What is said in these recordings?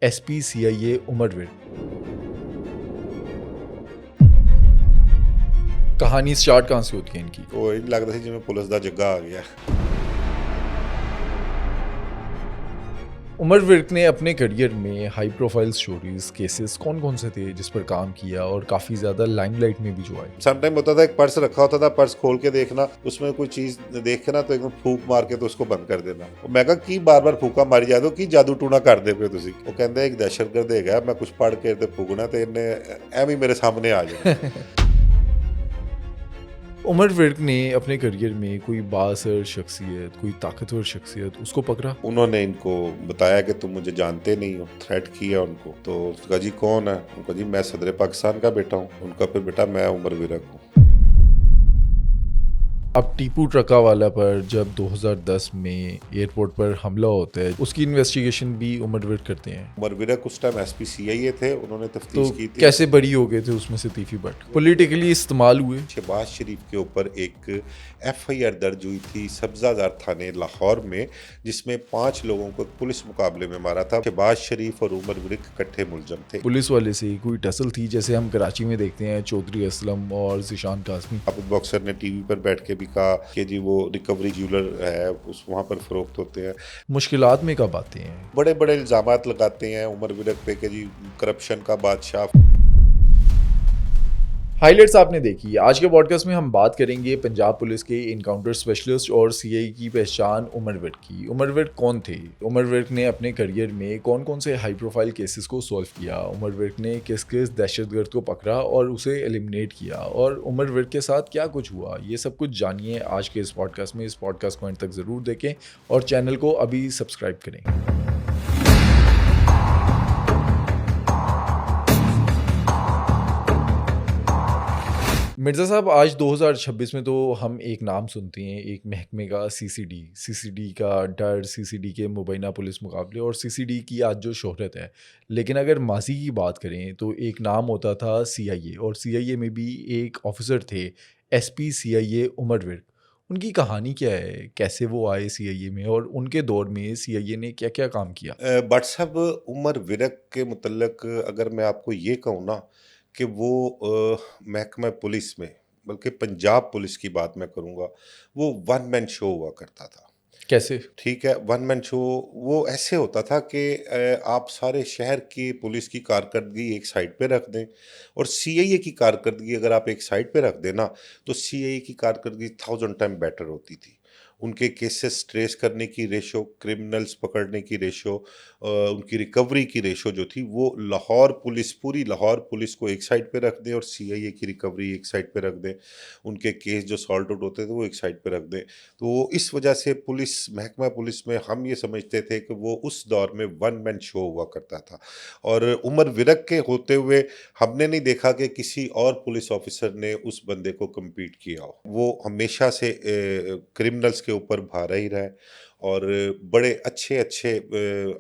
SP CIA Umar Virk. कहानी start कहाँ से होती है इनकी? ਉਹ ਇਹ ਲੱਗਦਾ ਸੀ ਜਿਵੇਂ ਪੁਲਿਸ ਦਾ ਜੱਗਾ ਆ ਗਿਆ। उमर विर्क ने अपने करियर में हाई प्रोफाइल स्टोरीज, केसेस कौन कौन से थे जिस पर काम किया और काफ़ी ज़्यादा लाइमलाइट में भी जो आए? सम टाइम होता था एक पर्स रखा होता था, पर्स खोल के देखना, उसमें कोई चीज़ देखे ना तो एकदम फूक मार के तो उसको बंद कर देना। मैं कहा की बार-बार फूका मारी जा दो की ਜਾਦੂ ਟੂਣਾ ਕਰਦੇ ਪਏ ਤੁਸੀਂ। ਉਹ ਕਹਿੰਦੇ ਇੱਕ ਦਹਿਸ਼ਤਗਰਦ ਹੈਗਾ, ਮੈਂ ਕੁਝ ਪੜ ਕੇ ਤੇ ਫੂਕਣਾ ਤੇ ਇਹਨੇ ਐਵੇਂ ਮੇਰੇ ਸਾਹਮਣੇ ਆ ਜਾਣਾ। उमर विर्क ने अपने करियर में कोई बाअसर शख्सियत, कोई ताकतवर शख्सियत उसको पकड़ा? उन्होंने इनको बताया कि तुम मुझे जानते नहीं हो, थ्रेट किया उनको। तो उसका जी कौन है? उनका जी मैं सदर पाकिस्तान का बेटा हूँ। उनका फिर बेटा मैं उमर विर्क हूँ। अब टीपू ट्रकावाला पर जब 2010 में एयरपोर्ट पर हमला होता है, उसकी इन्वेस्टिगेशन भी उमर विर्क करते हैं। उमर विर्क उस टाइम एसपी सीआईए थे, उन्होंने तो तफ्तीश की थी। कैसे बरी हो गए थे उसमें से तीफी भट्ट? पॉलिटिकली इस्तेमाल हुए। शहबाज शरीफ के ऊपर एक एफआईआर दर्ज हुई थी सब्जाजार थाने लाहौर में, जिसमें 5 लोगों को पुलिस मुकाबले में मारा था। शहबाज शरीफ और उमर विर्क इकट्ठे मुलजम थे। पुलिस वाले से कोई टसल थी, जैसे हम कराची में देखते हैं चौधरी असलम और जिशान कासमी। आबिद बॉक्सर ने टीवी पर बैठ के भी कहा कि जी वो रिकवरी ज्वेलर है, उस वहाँ पर फरोख्त होते हैं। मुश्किलात में कब आते हैं? बड़े बड़े इल्ज़ामात लगाते हैं उमर विर्क पे कि जी करप्शन का बादशाह। हाइलाइट्स आपने देखी। आज के पॉडकास्ट में हम बात करेंगे पंजाब पुलिस के इनकाउंटर स्पेशलिस्ट और सीआई की पहचान उमर विर्क की। उमर विर्क कौन थे? उमर विर्क ने अपने करियर में कौन कौन से हाई प्रोफाइल केसेस को सॉल्व किया? उमर विर्क ने किस किस दहशतगर्द को पकड़ा और उसे एलिमिनेट किया? और उमर विर्क के साथ क्या कुछ हुआ? ये सब कुछ जानिए आज के इस पॉडकास्ट में। इस पॉडकास्ट को अंत तक ज़रूर देखें और चैनल को अभी सब्सक्राइब करें। मिर्ज़ा साहब, आज 2026 में तो हम एक नाम सुनते हैं, एक महकमे का सीसीडी का डर, सीसीडी के मुबैना पुलिस मुकाबले और सीसीडी की आज जो शोहरत है। लेकिन अगर माजी की बात करें तो एक नाम होता था सीआईए, और सीआईए में भी एक ऑफिसर थे एसपी सीआईए उमर विर्क। उनकी कहानी क्या है? कैसे वो आए सीआईए में और उनके दौर में सीआईए ने क्या क्या काम किया? बट साहब उमर विर्क के मुतल्लक अगर मैं आपको ये कहूँ ना कि वो महकमा पुलिस में, बल्कि पंजाब पुलिस की बात मैं करूँगा, वो वन मैन शो हुआ करता था। कैसे? ठीक है, वन मैन शो वो ऐसे होता था कि आप सारे शहर की पुलिस की कारकर्दगी एक साइड पे रख दें और सीआईए की कारकर्दगी अगर आप एक साइड पे रख दें ना, तो सीआईए की कारकर्दगी 1000 टाइम बेटर होती थी। उनके केसेस ट्रेस करने की रेशो, क्रिमिनल्स पकड़ने की रेशो, उनकी रिकवरी की रेशो जो थी, वो लाहौर पुलिस, पूरी लाहौर पुलिस को एक साइड पे रख दें और सीआईए की रिकवरी एक साइड पे रख दें, उनके केस जो सॉल्व आउट होते थे वो एक साइड पे रख दें। तो इस वजह से पुलिस, महकमा पुलिस में हम ये समझते थे कि वो उस दौर में वन मैन शो हुआ करता था। और उमर विर्क के होते हुए हमने नहीं देखा कि किसी और पुलिस ऑफिसर ने उस बंदे को कम्पीट किया हो। वो हमेशा से क्रिमिनल्स के ऊपर भारा ही रहे और बड़े अच्छे अच्छे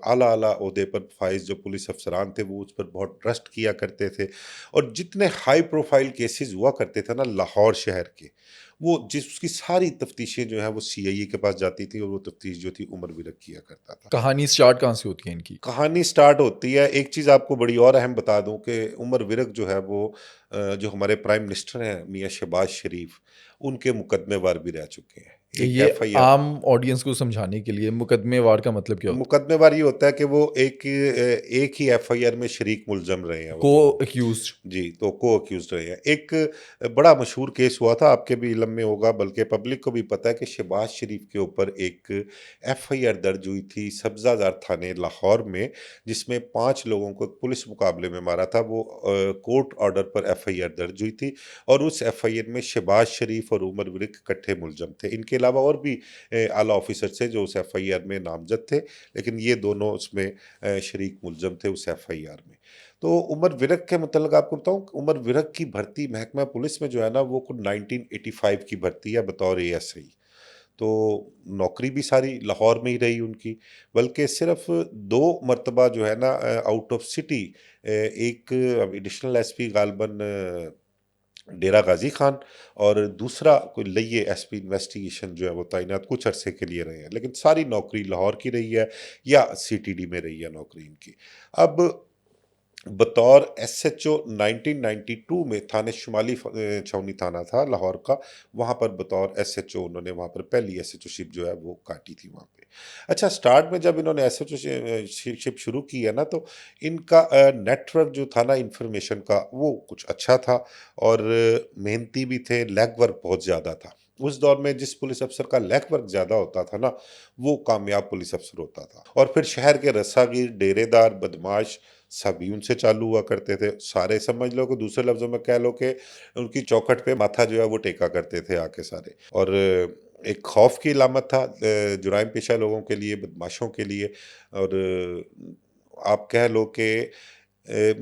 आला आला ओहदे पर फाइज जो पुलिस अफसरान थे वो उस पर बहुत ट्रस्ट किया करते थे। और जितने हाई प्रोफाइल केसेस हुआ करते थे ना लाहौर शहर के, वो जिस उसकी सारी तफ्तीशें जो हैं वो सीआईए के पास जाती थी और वो तफ्तीश जो थी उमर विर्क किया करता था। कहानी स्टार्ट कहाँ से होती है इनकी? कहानी स्टार्ट होती है, एक चीज़ आपको बड़ी और अहम बता दूं कि उमर विर्क जो है वो जो हमारे प्राइम मिनिस्टर हैं मियां शहबाज शरीफ, उनके मुकदमेवार भी रह चुके हैं। एक ये एफआईआर, आम ऑडियंस को समझाने के लिए मुकदमेवार का मतलब क्या होता मुकदमेवार ये होता है कि वो एक ही एफआईआर में शरीक मुलजम रहे हैं है? वो को दोनों। अक्यूज्ड। जी, तो को अक्यूज़्ड रहे हैं। एक बड़ा मशहूर केस हुआ था, आपके भी इल्म में होगा, बल्कि पब्लिक को भी पता है कि शहबाज शरीफ के ऊपर एक एफआईआर दर्ज हुई थी सब्ज़ाज़ार थाने लाहौर में, जिसमें 5 लोगों को पुलिस मुकाबले में मारा था। वो कोर्ट ऑर्डर पर एफआईआर दर्ज हुई थी और उस एफआईआर में शहबाज शरीफ और उमर विर्क इकट्ठे मुलज़म थे। इनके अलावा और भी आला ऑफिसर थे जो उस एफआईआर में नामज़द थे, लेकिन ये दोनों उसमें शरीक मुलज़म थे उस एफआईआर में। तो उमर विर्क के मुतल्लिक़ आपको बताऊँ, उमर विर्क की भर्ती महकमा पुलिस में जो है ना वो कुछ 1985 की भर्ती है बतौर एएसआई। तो नौकरी भी सारी लाहौर में ही रही उनकी, बल्कि सिर्फ 2 मरतबा जो है ना आउट ऑफ सिटी एक एडिशनल एसपी गालिबन डेरा गाजी खान, और दूसरा कोई लइये एसपी इन्वेस्टिगेशन जो है वो तैनात कुछ अरसे के लिए रहे हैं, लेकिन सारी नौकरी लाहौर की रही है या सीटीडी में रही है नौकरी इनकी। अब बतौर एसएचओ 1992 में थाने शुमाली छावनी थाना था लाहौर का, वहाँ पर बतौर एसएचओ उन्होंने वहाँ पर पहली एसएचओशिप जो है वो काटी थी वहाँ पे। अच्छा, स्टार्ट में जब इन्होंने एसएचओशिप शुरू की है ना, तो इनका नेटवर्क जो था ना इंफॉर्मेशन का, वो कुछ अच्छा था, और मेहनती भी थे, लेग वर्क बहुत ज़्यादा था। उस दौर में जिस पुलिस अफसर का लेग वर्क ज़्यादा होता था ना, वो कामयाब पुलिस अफसर होता था। और फिर शहर के रस्सागीर, डेरेदार, बदमाश सभी उनसे चालू हुआ करते थे। सारे समझ लो कि दूसरे लफ्ज़ों में कह लो कि उनकी चौखट पे माथा जो है वो टेका करते थे आके सारे। और एक खौफ की अलामत था जुराइम पेशा लोगों के लिए, बदमाशों के लिए। और आप कह लो कि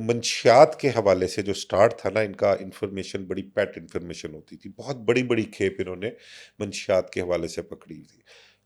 मंशियात के हवाले से जो स्टार्ट था ना इनका, इन्फॉर्मेशन बड़ी पेट इन्फॉर्मेशन होती थी। बहुत बड़ी-बड़ी खेप इन्होंने मंशियात के हवाले से पकड़ी थी।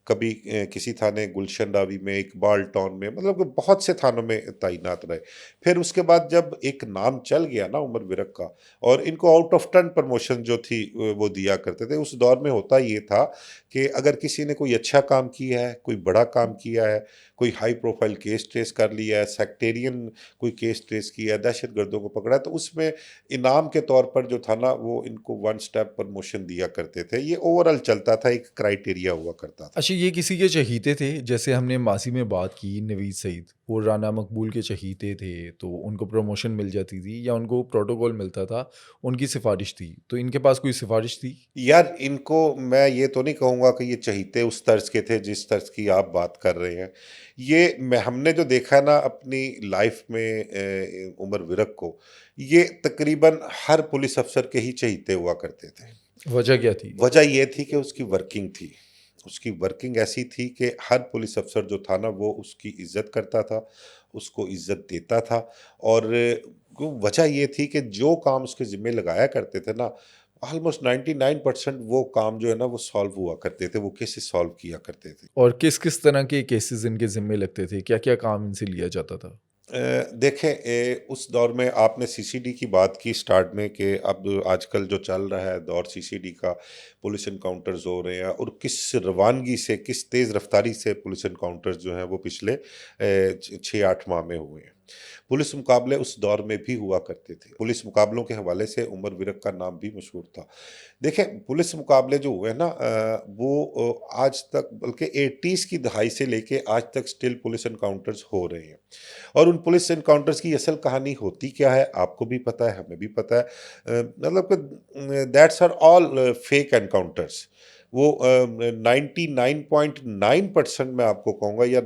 कभी किसी थाने गुलशन रावी में, इकबाल टाउन में, मतलब कि बहुत से थानों में तैनात रहे। फिर उसके बाद जब एक नाम चल गया ना उमर विरक का, और इनको आउट ऑफ टर्न प्रमोशन जो थी वो दिया करते थे। उस दौर में होता ये था कि अगर किसी ने कोई अच्छा काम किया है, कोई बड़ा काम किया है, कोई हाई प्रोफाइल केस ट्रेस कर लिया है, सेक्टेरियन कोई केस ट्रेस किया है, दहशतगर्दों को पकड़ा है, तो उसमें इनाम के तौर पर जो था ना वो इनको वन स्टेप प्रमोशन दिया करते थे। ये ओवरऑल चलता था, एक क्राइटेरिया हुआ करता था। अच्छा, ये किसी के चहीते थे? जैसे हमने मासी में बात की नवीद सईद, वो राना मकबूल के चहीते थे, तो उनको प्रमोशन मिल जाती थी या उनको प्रोटोकॉल मिलता था, उनकी सिफ़ारिश थी। तो इनके पास कोई सिफ़ारिश थी? यार, इनको मैं ये तो नहीं कहूँगा कि ये चहीते उस तर्ज के थे जिस तर्ज की आप बात कर रहे हैं। ये मैं हमने जो देखा है ना अपनी लाइफ में उमर विरक को, ये तकरीबन हर पुलिस अफसर के ही चहीते हुआ करते थे। वजह क्या थी? वजह ये थी कि उसकी वर्किंग थी। उसकी वर्किंग ऐसी थी कि हर पुलिस अफ़सर जो था ना वो उसकी इज़्ज़त करता था, उसको इज़्ज़त देता था। और वो वजह ये थी कि जो काम उसके ज़िम्मे लगाया करते थे ना, ऑलमोस्ट 99% वो काम जो है ना वो सॉल्व हुआ करते थे, वो केसेस सॉल्व किया करते थे। और किस-किस तरह के केसेज़ इनके ज़िम्मे लगते थे? क्या-क्या काम इनसे लिया जाता था? देखें, उस दौर में आपने सीसीडी की बात की स्टार्ट में कि अब आजकल जो चल रहा है दौर सीसीडी का, पुलिस एनकाउंटर्स हो रहे हैं, और किस रवानगी से, किस तेज़ रफ्तारी से पुलिस एनकाउंटर्स जो हैं वो पिछले 6-8 माह में हुए हैं। पुलिस मुकाबले उस दौर में भी हुआ करते थे। पुलिस मुकाबलों के हवाले से उमर विरक का नाम भी मशहूर था। देखें, पुलिस मुकाबले जो हुए ना वो आज तक, बल्कि 80s की दहाई से लेके आज तक स्टिल पुलिस एनकाउंटर्स हो रहे हैं। और उन पुलिस एनकाउंटर्स की असल कहानी होती क्या है, आपको भी पता है, हमें भी पता है। मतलब कि that's are all fake encounters. वो 99.9% मैं आपको कहूँगा, या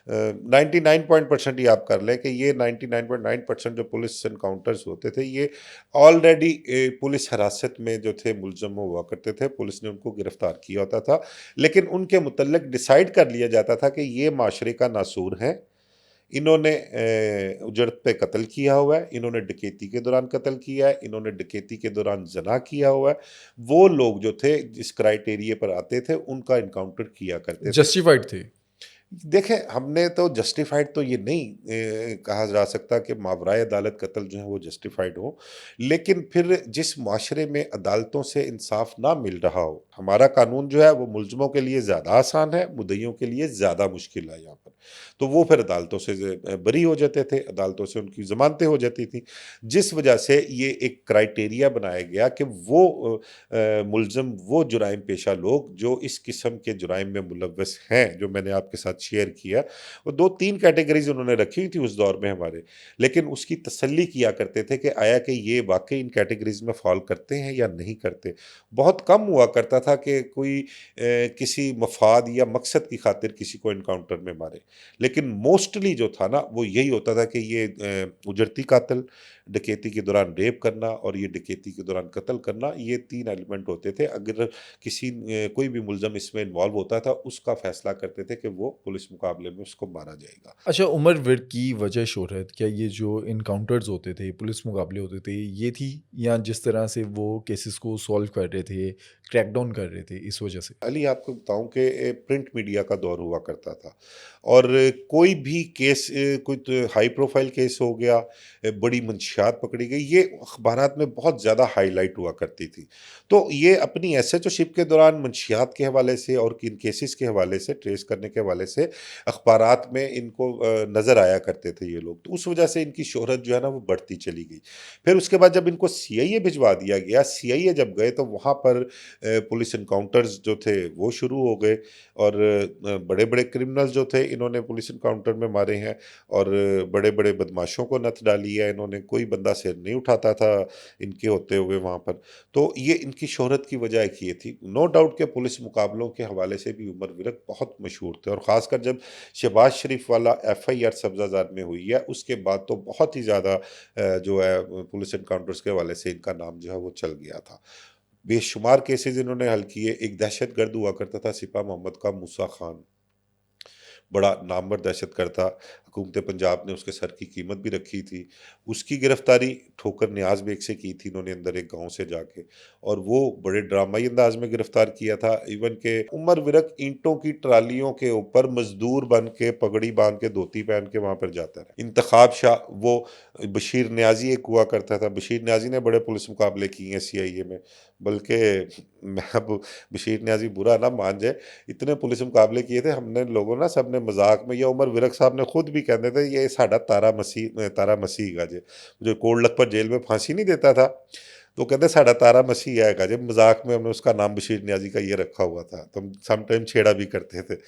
99% ही आप कर लें कि ये 99.9% जो पुलिस एनकाउंटर्स होते थे, ये ऑलरेडी पुलिस हिरासत में जो थे मुलज़म हुआ करते थे, पुलिस ने उनको गिरफ्तार किया होता था। लेकिन उनके मुतल्लिक डिसाइड कर लिया जाता था कि ये माशरे का नासूर हैं, इन्होंने उजड़त पे कत्ल किया हुआ है, इन्होंने डकैती के दौरान कत्ल किया है, इन्होंने डकैती के दौरान ज़ना किया हुआ है। वो लोग जो थे जिस क्राइटेरिया पर आते थे उनका एनकाउंटर किया करते थे। जस्टिफाइड थे? देखें, हमने तो जस्टिफाइड तो ये नहीं कहा जा सकता कि मावराए अदालत कत्ल जो है वो जस्टिफाइड हो। लेकिन फिर जिस माशरे में अदालतों से इंसाफ ना मिल रहा हो, हमारा कानून जो है वो मुलज़मों के लिए ज़्यादा आसान है, मुद्दइयों के लिए ज़्यादा मुश्किल है यहाँ पर। तो वो फिर अदालतों से बरी हो जाते थे, अदालतों से उनकी ज़मानतें हो जाती थी। जिस वजह से ये एक क्राइटेरिया बनाया गया कि वो मुलज़म, वो जुराइम पेशा लोग जो इस किस्म के जुराइम में मुलव्वस हैं, जो मैंने आपके साथ शेयर किया, वो 2-3 कैटेगरीज़ उन्होंने रखी हुई थी उस दौर में हमारे। लेकिन उसकी तसल्ली किया करते थे कि आया कि ये वाक़ई इन कैटेगरीज़ में फ़ॉल करते हैं या नहीं करते। बहुत कम हुआ करता था कि कोई किसी मफ़ाद या मकसद की खातिर किसी को एनकाउंटर में मारे। लेकिन मोस्टली जो था ना वो यही होता था कि ये उजड़ती कातिल, डकैती के दौरान रेप करना और ये डकैती के दौरान कत्ल करना, ये 3 एलिमेंट होते थे। अगर किसी कोई भी मुलज़म इसमें इन्वॉल्व होता था, उसका फ़ैसला करते थे कि वो पुलिस मुकाबले में उसको मारा जाएगा। अच्छा, उमर विर्क की वजह शोहरत क्या ये जो इनकाउंटर्स होते थे, पुलिस मुकाबले होते थे, ये थी या जिस तरह से वो केसेस को सॉल्व कर रहे थे, क्रैकडाउन कर रहे थे, इस वजह से? अली आपको बताऊं कि प्रिंट मीडिया का दौर हुआ करता था और कोई भी केस कोई तो हाई प्रोफाइल केस हो गया, बड़ी मंशियात पकड़ी गई, ये अखबारात में बहुत ज़्यादा हाईलाइट हुआ करती थी। तो ये अपनी एसएचओशिप के दौरान मंशियात के हवाले से और किन केसेस के हवाले से ट्रेस करने के हवाले से अखबारात में इनको नज़र आया करते थे ये लोग, तो उस वजह से इनकी शोहरत जो है ना वो बढ़ती चली गई। फिर उसके बाद जब इनको सीआईए भिजवा दिया गया, सीआईए जब गए तो वहाँ पर पुलिस इनकाउंटर्स जो थे वो शुरू हो गए और बड़े-बड़े क्रिमिनल्स जो थे इन्होंने पुलिस इनकाउंटर में मारे हैं और बड़े-बड़े बदमाशों को नत्थ डाली है इन्होंने, कोई बंदा सिर नहीं उठाता था इनके होते हुए वहाँ पर। तो ये इनकी शोहरत की वजह एक ये थी। नो डाउट कि पुलिस मुकाबलों के हवाले से भी उमर विरक बहुत मशहूर थे और ख़ासकर जब शहबाज शरीफ वाला एफआईआर सब्ज़ाज़ार में हुई है, उसके बाद तो बहुत ही ज़्यादा जो है पुलिस एनकाउंटर्स के हवाले से इनका नाम जो है वो चल गया था। बेशुमार केसेज़ इन्होंने हल किए। एक दहशतगर्द हुआ करता था सिपा मोहम्मद का मूसा खान, बड़ा नामवर दहशतगर्द था। हुकूमत पंजाब ने उसके सर की कीमत भी रखी थी। उसकी गिरफ़्तारी ठोकर नियाज़ बेग से की थी इन्होंने अंदर एक गाँव से जाके और वो बड़े ड्रामाई अंदाज़ में गिरफ़्तार किया था। इवन के उमर विरक ईंटों की ट्रालियों के ऊपर मज़दूर बन के पगड़ी बाँध के धोती पहन के वहाँ पर जाता रहा। इंतख़ाब शाह वो बशीर नियाज़ी एक हुआ करता था। बशीर नियाज़ी ने बड़े पुलिस मुकाबले किए हैं सीआईए में। बल्कि मैं अब बशीर नियाज़ी बुरा ना मान जाए, इतने पुलिस मुकाबले किए थे हमने लोगों ना सबने मज़ाक में, या उमर विरक साहब ने खुद भी कहते थे ये साडा तारा मसीह गा जे, जो कोट लखपत जेल में फांसी नहीं देता था, तो कहते साडा तारा मसीह है गा जे, मजाक में हमने उसका नाम बशीर नियाज़ी का ये रखा हुआ था। तो हम सम टाइम छेड़ा भी करते थे।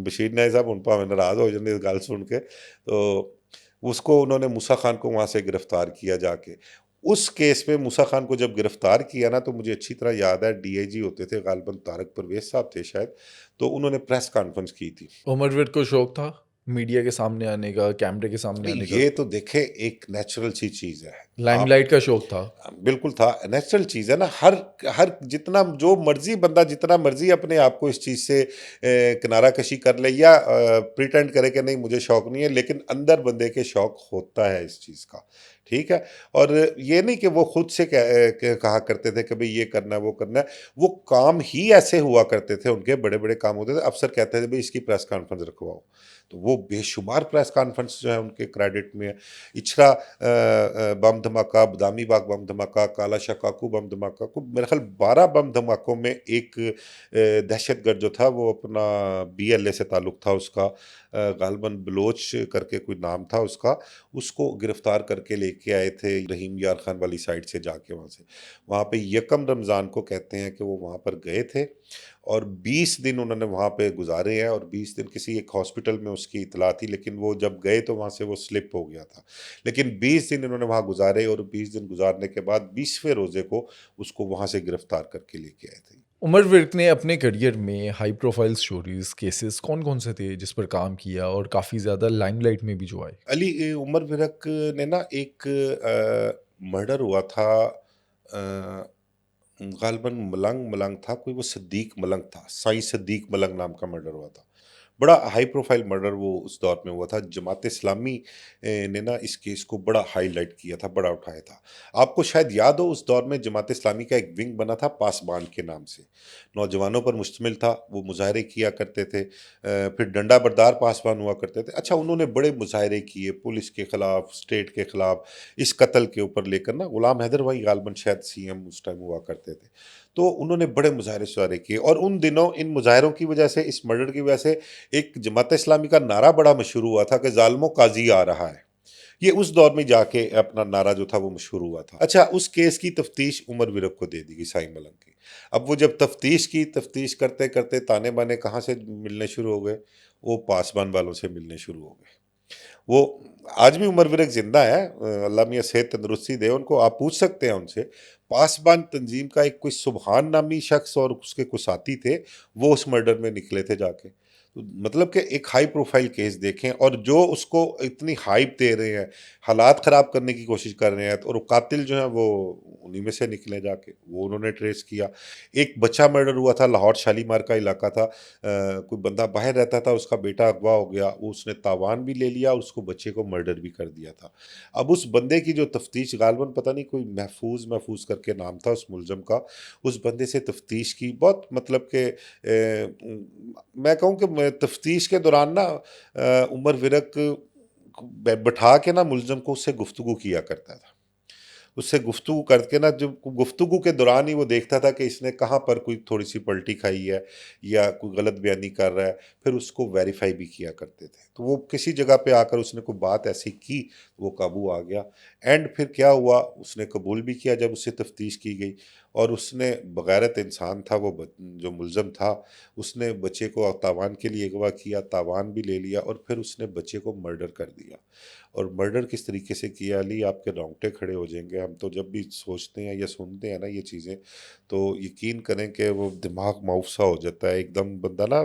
बशीर नियाज़ी साहब हुण भावें नाराज़ हो जांदे इस गल सुन के, तो उसको उन्होंने मूसा खान को वहाँ से गिरफ्तार किया जाके। उस केस में मूसा खान को जब गिरफ्तार किया ना, तो मुझे अच्छी तरह याद है डीआईजी होते थे गालिबन तारक परवेज़ साहब थे शायद, तो उन्होंने प्रेस कॉन्फ्रेंस की थी। उमर विर्क को शौक था मीडिया के सामने आने का, कैमरे के सामने अरे आने का, ये तो देखें एक नेचुरल सी चीज़ है। आप लाइमलाइट का शौक था? बिल्कुल था, नेचुरल चीज़ है ना, हर हर जितना जो मर्ज़ी बंदा जितना मर्ज़ी अपने आप को इस चीज़ से किनारा कशी कर ले या प्रिटेंड करे कि नहीं मुझे शौक नहीं है, लेकिन अंदर बंदे के शौक होता है इस चीज़ का, ठीक है? और ये नहीं कि वो खुद से कहा करते थे कि भई ये करना है, वो करना है, वो काम ही ऐसे हुआ करते थे, उनके बड़े-बड़े काम होते थे, अफ़सर कहते थे भई इसकी प्रेस कॉन्फ्रेंस रखवाओ, तो वो बेशुमार प्रेस कॉन्फ्रेंस जो है उनके क्रेडिट में है। इचरा बम धमाका, बदामी बाग बम धमाका, काला शाह काकू बम धमाका को मेरे ख़्याल 12 बम धमाकों में एक दहशतगर्द जो था वो अपना बीएलए से ताल्लुक़ था उसका, गालिबन बलोच करके कोई नाम था उसका, उसको गिरफ़्तार करके लेके आए थे रहीम यार खान वाली साइड से जाके वहाँ से। वहाँ पे यकम रमज़ान को कहते हैं कि वो वहाँ पर गए थे और 20 दिन उन्होंने वहाँ पे गुज़ारे हैं और 20 दिन किसी एक हॉस्पिटल में उसकी इत्तला थी, लेकिन वो जब गए तो वहाँ से वो स्लिप हो गया था। लेकिन 20 दिन इन्होंने वहाँ गुज़ारे और 20 दिन गुज़ारने के बाद 20वें रोज़े को उसको वहाँ से गिरफ़्तार करके लेके आए थे। उमर विर्क ने अपने करियर में हाई प्रोफाइल स्टोरीज़, केसेस कौन-कौन से थे जिस पर काम किया और काफ़ी ज़्यादा लाइमलाइट में भी जो आए? अली उमर विरक ने ना एक मर्डर हुआ था, गालिबन मलंग मलंग था कोई, वो सिद्दीक मलंग था, साईं सिद्दीक मलंग नाम का मर्डर हुआ था। बड़ा हाई प्रोफाइल मर्डर वो उस दौर में हुआ था। जमात इस्लामी ने ना इस केस को बड़ा हाईलाइट किया था, बड़ा उठाया था। आपको शायद याद हो उस दौर में जमात इस्लामी का एक विंग बना था पासबान के नाम से। नौजवानों पर मुश्तमिल था, वो मुज़ाहरे किया करते थे। फिर डंडा बरदार पासबान हुआ करते थे। अच्छा उन्होंने बड़े मुज़ाहरे किए पुलिस के ख़िलाफ़, स्टेट के ख़िलाफ़, इस कत्ल के ऊपर लेकर ना गुलाम हैदर भाई गालिबन शायद सीएम उस टाइम हुआ करते थे। तो उन्होंने बड़े मुज़ाहरे-शुज़ाहरे किए और उन दिनों इन मुज़ाहरों की वजह से, इस मर्डर की वजह से एक जमात इस्लामी का नारा बड़ा मशहूर हुआ था कि ज़ालिमों काज़ी आ रहा है। ये उस दौर में जाके अपना नारा जो था वो मशहूर हुआ था। अच्छा उस केस की तफ्तीश उमर विरक को दे दी गई साईं मलंग की। अब वो जब तफ्तीश करते-करते ताने-बाने कहाँ से मिलने शुरू हो गए? वो पासबान वालों से मिलने शुरू हो गए। वो आज भी उमर विरक ज़िंदा है, अल्लाह मियाँ सेहत तंदुरुस्ती दे उनको, आप पूछ सकते हैं उनसे। पासबान तंजीम का एक कोई सुबहान नामी शख्स और उसके कुछ साथी थे, वो उस मर्डर में निकले थे जाके। तो मतलब कि एक हाई प्रोफाइल केस देखें, और जो उसको इतनी हाइप दे रहे हैं, हालात ख़राब करने की कोशिश कर रहे हैं, और वो कातिल जो हैं वो उन्हीं में से निकले जाके, वो उन्होंने ट्रेस किया। एक बच्चा मर्डर हुआ था, लाहौर शालीमार का इलाका था, कोई बंदा बाहर रहता था, उसका बेटा अगवा हो गया, वो उसने तावान भी ले लिया और उसको बच्चे को मर्डर भी कर दिया था। अब उस बंदे की जो तफ्तीश, गालबन पता नहीं कोई महफूज महफूज करके नाम था उस मुलजम का, उस बंदे से तफ्तीश की, बहुत मतलब कि मैं कहूँ कि तफ्तीश के दौरान ना उमर विरक बैठा के ना मुलजम को उससे गुफ्तगू किया करता था। उससे गुफ्तगू करके ना, जब गुफ्तगू के दौरान ही वो देखता था कि इसने कहाँ पर कोई थोड़ी सी पलटी खाई है या कोई गलत बयानी कर रहा है, फिर उसको वेरीफाई भी किया करते थे। तो वो किसी जगह पे आकर उसने कोई बात ऐसी की, वो काबू आ गया। एंड फिर क्या हुआ, उसने कबूल भी किया जब उससे तफ्तीश की गई, और उसने बगैरत इंसान था वो जो मुलजम था, उसने बच्चे को तावान के लिए अगवा किया, तावान भी ले लिया, और फिर उसने बच्चे को मर्डर कर दिया। और मर्डर किस तरीके से किया अली, आपके रोंगटे खड़े हो जाएंगे। हम तो जब भी सोचते हैं या सुनते हैं ना ये चीज़ें, तो यकीन करें कि वो दिमाग माउफ सा हो जाता है एकदम, बंदा ना